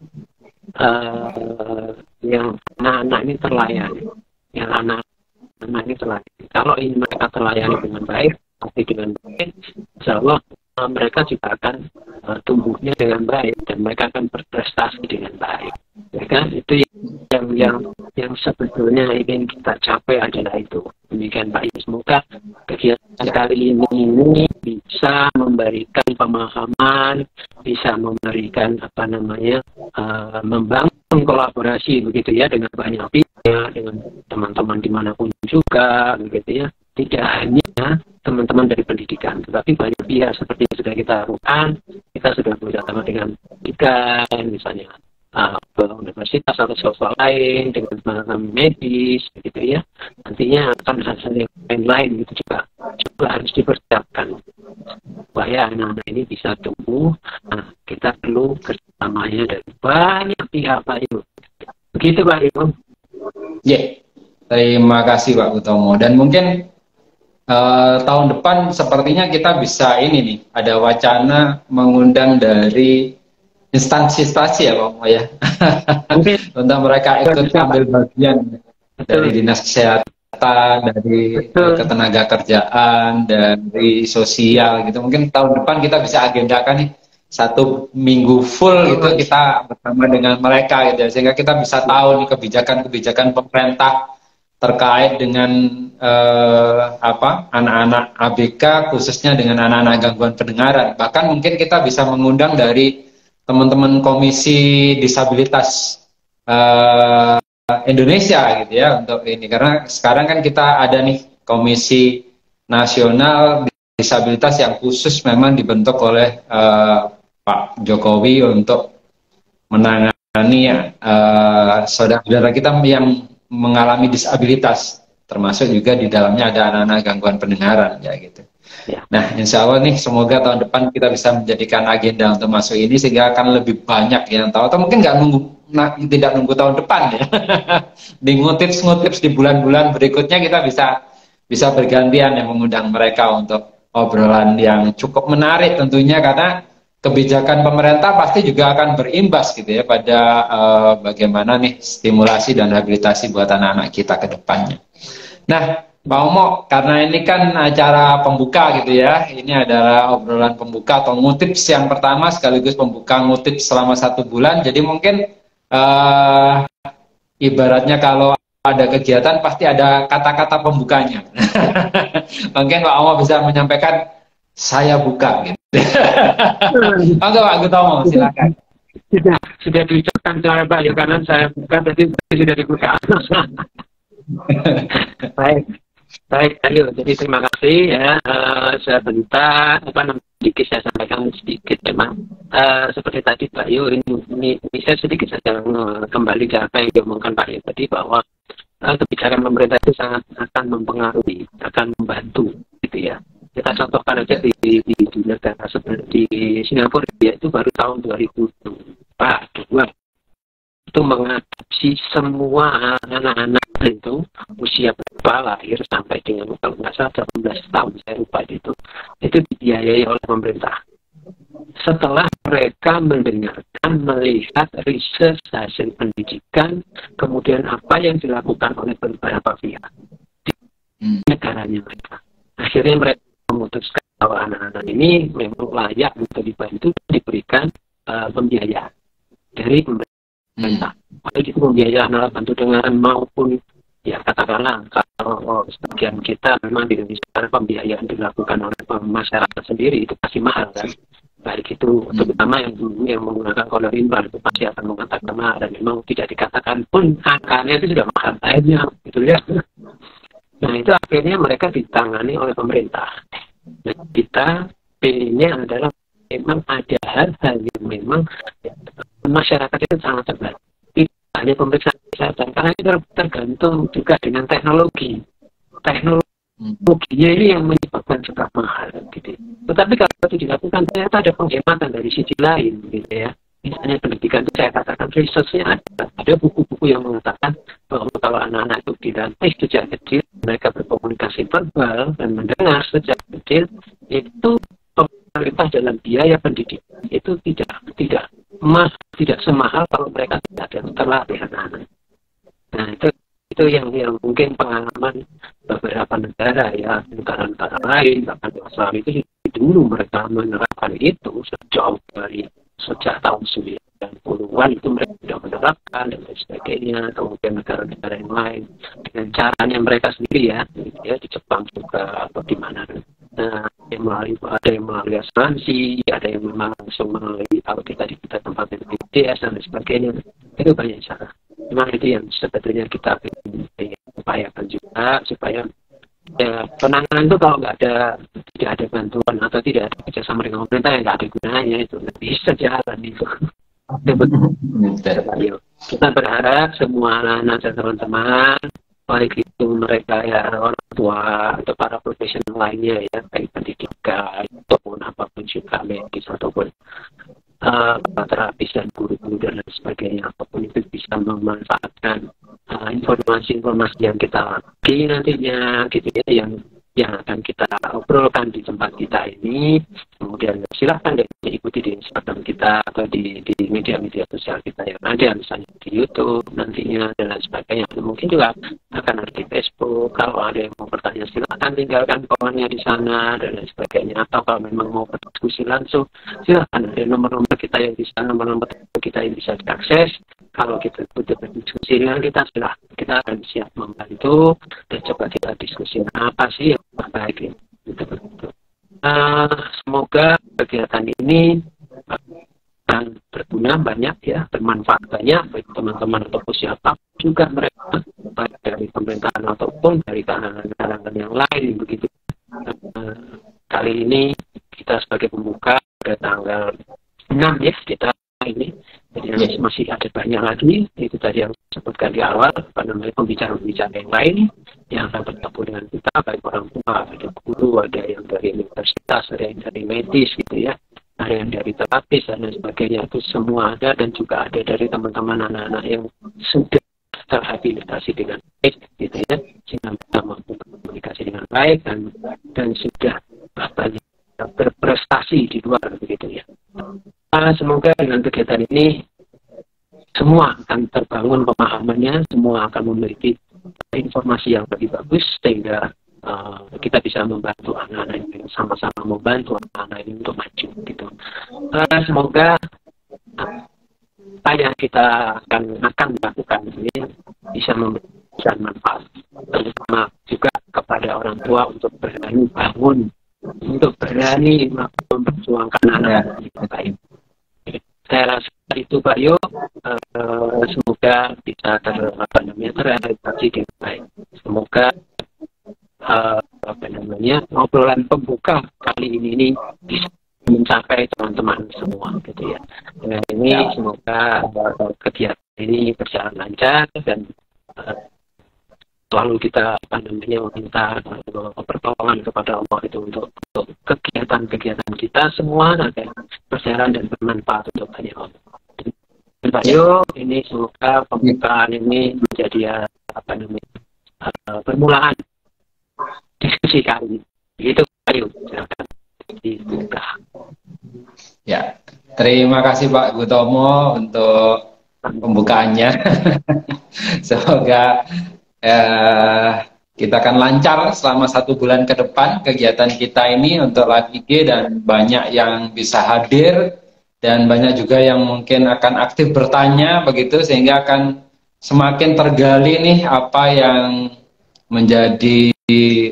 yang anak-anak ini terlayani, Kalau ini mereka terlayani dengan baik, pasti dengan baik, insya Allah mereka juga akan tumbuhnya dengan baik dan mereka akan berprestasi dengan baik. Ya kan? Itu yang sebetulnya ingin kita capai adalah itu. Demikian Pak Yus, semoga kegiatan kali ini bisa memberikan pemahaman, bisa memberikan membangun kolaborasi begitu ya dengan banyak pihak, dengan teman-teman dimanapun juga begitu ya. Tidak hanya teman-teman dari pendidikan, tetapi banyak pihak seperti yang sudah kita lakukan. Kita sudah bekerjasama dengan pendidikan, misalnya universitas atau swasta lain, dengan teman-teman medis, begitu ya. Nantinya akan hal-hal yang lain-lain gitu juga harus dipersiapkan supaya anak-anak ini bisa tumbuh. Nah, kita perlu kerjasamanya dari banyak pihak, Pak Yu. Begitu, Pak Yu. Terima kasih Pak Utomo. Dan mungkin tahun depan sepertinya kita bisa ini nih, ada wacana mengundang dari instansi-instansi ya Pak Utomo ya, untuk mereka ikut ambil bagian dari dinas kesehatan, dari ketenaga kerjaan, dari sosial gitu. Mungkin tahun depan kita bisa agendakan nih 1 minggu full gitu kita bersama dengan mereka gitu, sehingga kita bisa tahu nih kebijakan-kebijakan pemerintah terkait dengan anak-anak ABK, khususnya dengan anak-anak gangguan pendengaran. Bahkan mungkin kita bisa mengundang dari teman-teman Komisi Disabilitas Indonesia gitu ya untuk ini, karena sekarang kan kita ada nih Komisi Nasional Disabilitas yang khusus memang dibentuk oleh Pak Jokowi untuk menangani saudara-saudara kita yang mengalami disabilitas, termasuk juga di dalamnya ada anak-anak gangguan pendengaran ya gitu. Ya. Nah, insya Allah nih semoga tahun depan kita bisa menjadikan agenda untuk masuk ini sehingga akan lebih banyak yang tahu, atau mungkin tidak nunggu tahun depan ya. Di ngutips di bulan-bulan berikutnya kita bisa bergantian yang mengundang mereka untuk obrolan yang cukup menarik tentunya, karena kebijakan pemerintah pasti juga akan berimbas gitu ya pada bagaimana nih stimulasi dan rehabilitasi buat anak-anak kita ke depannya. Nah, Pak Omo, karena ini kan acara pembuka gitu ya, ini adalah obrolan pembuka atau ngutips yang pertama sekaligus pembuka ngutips selama 1 bulan. Jadi mungkin ibaratnya kalau ada kegiatan pasti ada kata-kata pembukanya. Mungkin Pak Omo bisa menyampaikan saya buka gitu. Monggo Pak Utomo, silakan. Sudah diucapkan oleh Pak Yu, karena saya buka tadi sudah dibuka. Baik, ayo. Jadi terima kasih ya. Sebentar, sedikit saya sampaikan sedikit memang seperti tadi Pak Yu, ini saya sedikit saja kembali ke apa yang diomongkan Pak Yu tadi, bahwa kebijakan pemerintah itu sangat akan mempengaruhi, akan membantu gitu ya. Kita contohkan aja di negara seperti Singapura, yaitu baru tahun 2002 itu mengadopsi semua anak-anak itu usia berapa lahir sampai dengan kalau nggak salah 18 tahun, saya lupa itu dibiayai oleh pemerintah. Setelah mereka mendengarkan, melihat riset hasil pendidikan, kemudian apa yang dilakukan oleh beberapa pihak di negaranya mereka, akhirnya mereka memutuskan bahwa anak-anak ini memang layak untuk dibantu, diberikan pembiayaan dari pemerintah. Baik itu pembiayaan alat bantu dengaran maupun ya katakanlah kalau sebagian kita memang di Indonesia pembiayaan dilakukan oleh masyarakat sendiri, itu pasti mahal kan. Baik itu terutama yang menggunakan kolor implan itu pasti akan mengatakan mahal, dan memang tidak dikatakan pun angkanya itu sudah mahal akhirnya gitu ya. Nah itu akhirnya mereka ditangani oleh pemerintah. Nah, kita pilihnya adalah memang ada hal-hal yang memang masyarakat itu sangat terbatas. Tidak hanya pemeriksaan kesehatan, karena itu tergantung juga dengan teknologi. Teknologinya ini yang menyebabkan juga mahal gitu. Tetapi kalau itu dilakukan ternyata ada penghematan dari sisi lain gitu ya. Misalnya pendidikan itu saya katakan research-nya ada buku-buku yang mengatakan bahwa kalau anak-anak itu dilatih sejak kecil, mereka berkomunikasi verbal dan mendengar sejak kecil, itu pemerintah dalam biaya pendidikan itu tidak semahal kalau mereka tidak terlatih anak-anak. Nah itu yang mungkin pengalaman beberapa negara ya, negara-negara lain bahkan Australia itu dulu mereka menerapkan itu sejak tahun 90-an itu mereka sudah menerapkan dan lain sebagainya, atau mungkin negara-negara yang lain dengan caranya mereka sendiri ya, gitu ya, di Jepang juga atau di mana. Nah, ada yang melalui asuransi, ada yang memang langsung melalui kalau kita tempat BPJS dan lain sebagainya. Itu banyak cara. Memang itu yang sebetulnya kita ingin upayakan juga supaya ya, penanganan itu kalau tidak ada bantuan atau tidak ada kerjasama dengan pemerintah yang nggak ada gunanya, itu nggak bisa jalan itu. Kita berharap semua anak-anak dan teman-teman, baik itu mereka ya orang tua atau para profesional lainnya ya, baik pendidikan ataupun apapun juga medis ataupun terapis dan guru-guru dan lain sebagainya, apapun itu bisa memanfaatkan informasi-informasi yang kita bagi nantinya gitu ya, yang akan kita obrolkan di tempat kita ini. Kemudian silahkan deh diikuti di Instagram kita atau di media-media sosial kita yang ada, misalnya di YouTube nantinya dan lain sebagainya. Mungkin juga akan ada di Facebook. Kalau ada yang mau bertanya silahkan tinggalkan komennya di sana dan lain sebagainya. Atau kalau memang mau berdiskusi langsung, silahkan ada nomor-nomor kita yang bisa, nomor-nomor kita yang bisa diakses. Kalau kita butuh berdiskusi dengan kita, silahkan, kita akan siap membantu dan coba kita diskusi apa sih yang terbaik ini. Semoga kegiatan ini akan berguna banyak ya, bermanfaat banyak bagi teman-teman ataupun siapa juga mereka, baik dari pemerintahan ataupun dari kalangan yang lain begitu. Kali ini kita sebagai pembuka pada tanggal 6 ya, kita ini jadi masih ada banyak lagi, itu tadi yang disebutkan di awal, pembicara-pembicara yang lain yang akan bertemu dengan kita, baik orang tua, ada guru, ada yang dari universitas, ada yang dari medis gitu ya, ada yang dari terapis dan lain sebagainya, itu semua ada, dan juga ada dari teman-teman anak-anak yang sudah terhabilitasi dengan baik gitu ya, sehingga kita mampu berkomunikasi dengan baik dan sudah banyak berprestasi di luar begitu ya. Semoga dengan kegiatan ini semua akan terbangun pemahamannya, semua akan memiliki informasi yang lebih bagus sehingga kita bisa membantu anak-anak ini, sama-sama membantu anak-anak ini untuk maju gitu. Semoga apa yang kita akan lakukan ini bisa memberikan manfaat, terutama juga kepada orang tua untuk berani bangun, untuk berani memperjuangkan anak yang baik. Saya rasa itu Pak Yo, semoga bisa terrealisasi dengan baik. Semoga obrolan pembuka kali ini bisa mencapai teman-teman semua gitu ya. Dengan ini semoga kegiatan ini berjalan lancar dan selalu kita meminta pertolongan kepada Allah itu untuk kegiatan-kegiatan kita semua agar berjalan dan bermanfaat untuk banyak orang. Pak Yo, ini semoga pembukaan ini menjadi permulaan diskusi kali. Begitu Pak Yo, silakan dibuka. Ya, terima kasih Pak Gutomo untuk pembukaannya. Semoga kita akan lancar selama 1 bulan ke depan kegiatan kita ini untuk live IG, dan banyak yang bisa hadir dan banyak juga yang mungkin akan aktif bertanya begitu, sehingga akan semakin tergali nih apa yang menjadi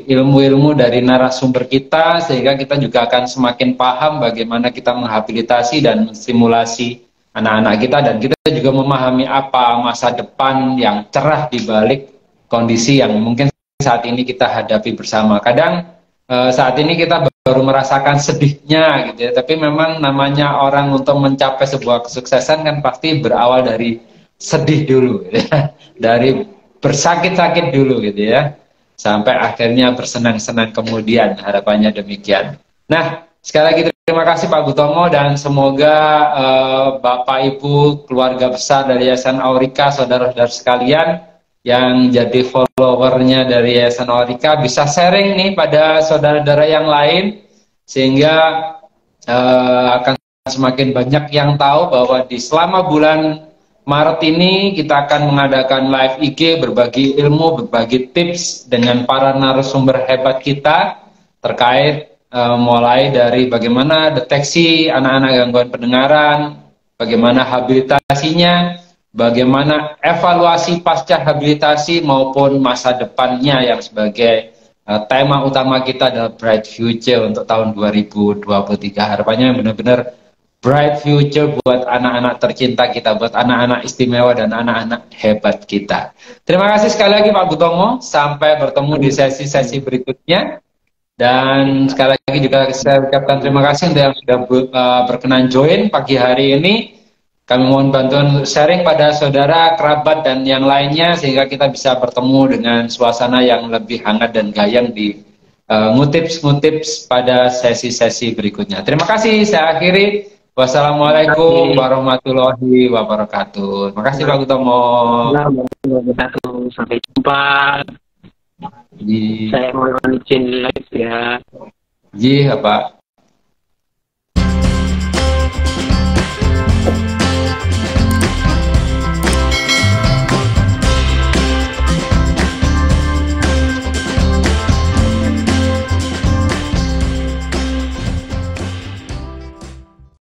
ilmu-ilmu dari narasumber kita, sehingga kita juga akan semakin paham bagaimana kita menghabilitasi dan menstimulasi anak-anak kita, dan kita juga memahami apa masa depan yang cerah di balik kondisi yang mungkin saat ini kita hadapi bersama. Kadang saat ini kita baru merasakan sedihnya gitu ya, tapi memang namanya orang untuk mencapai sebuah kesuksesan kan pasti berawal dari sedih dulu ya. Dari bersakit-sakit dulu gitu ya, sampai akhirnya bersenang-senang kemudian, harapannya demikian. Nah, sekali lagi terima kasih Pak Gutomo, dan semoga Bapak Ibu keluarga besar dari Yayasan Aurika, saudara-saudara sekalian yang jadi followernya dari Yayasan Aurika bisa sharing nih pada saudara-saudara yang lain, sehingga akan semakin banyak yang tahu bahwa di selama bulan Maret ini kita akan mengadakan live IG, berbagi ilmu, berbagi tips dengan para narasumber hebat kita terkait mulai dari bagaimana deteksi anak-anak gangguan pendengaran, bagaimana habilitasinya, bagaimana evaluasi pasca habilitasi maupun masa depannya yang sebagai tema utama kita adalah Bright Future untuk tahun 2023. Harapannya benar-benar bright future buat anak-anak tercinta kita, buat anak-anak istimewa dan anak-anak hebat kita. Terima kasih sekali lagi Pak Butomo, sampai bertemu di sesi-sesi berikutnya. Dan sekali lagi juga saya ucapkan terima kasih untuk yang sudah berkenan join pagi hari ini. Kami mohon bantuan sharing pada saudara, kerabat, dan yang lainnya sehingga kita bisa bertemu dengan suasana yang lebih hangat dan gayang di ngutips-ngutips pada sesi-sesi berikutnya. Terima kasih, saya akhiri. Wassalamualaikum warahmatullahi wabarakatuh. Terima kasih Pak Utomo. Sampai jumpa. Saya mohon izin live ya. Iya Pak.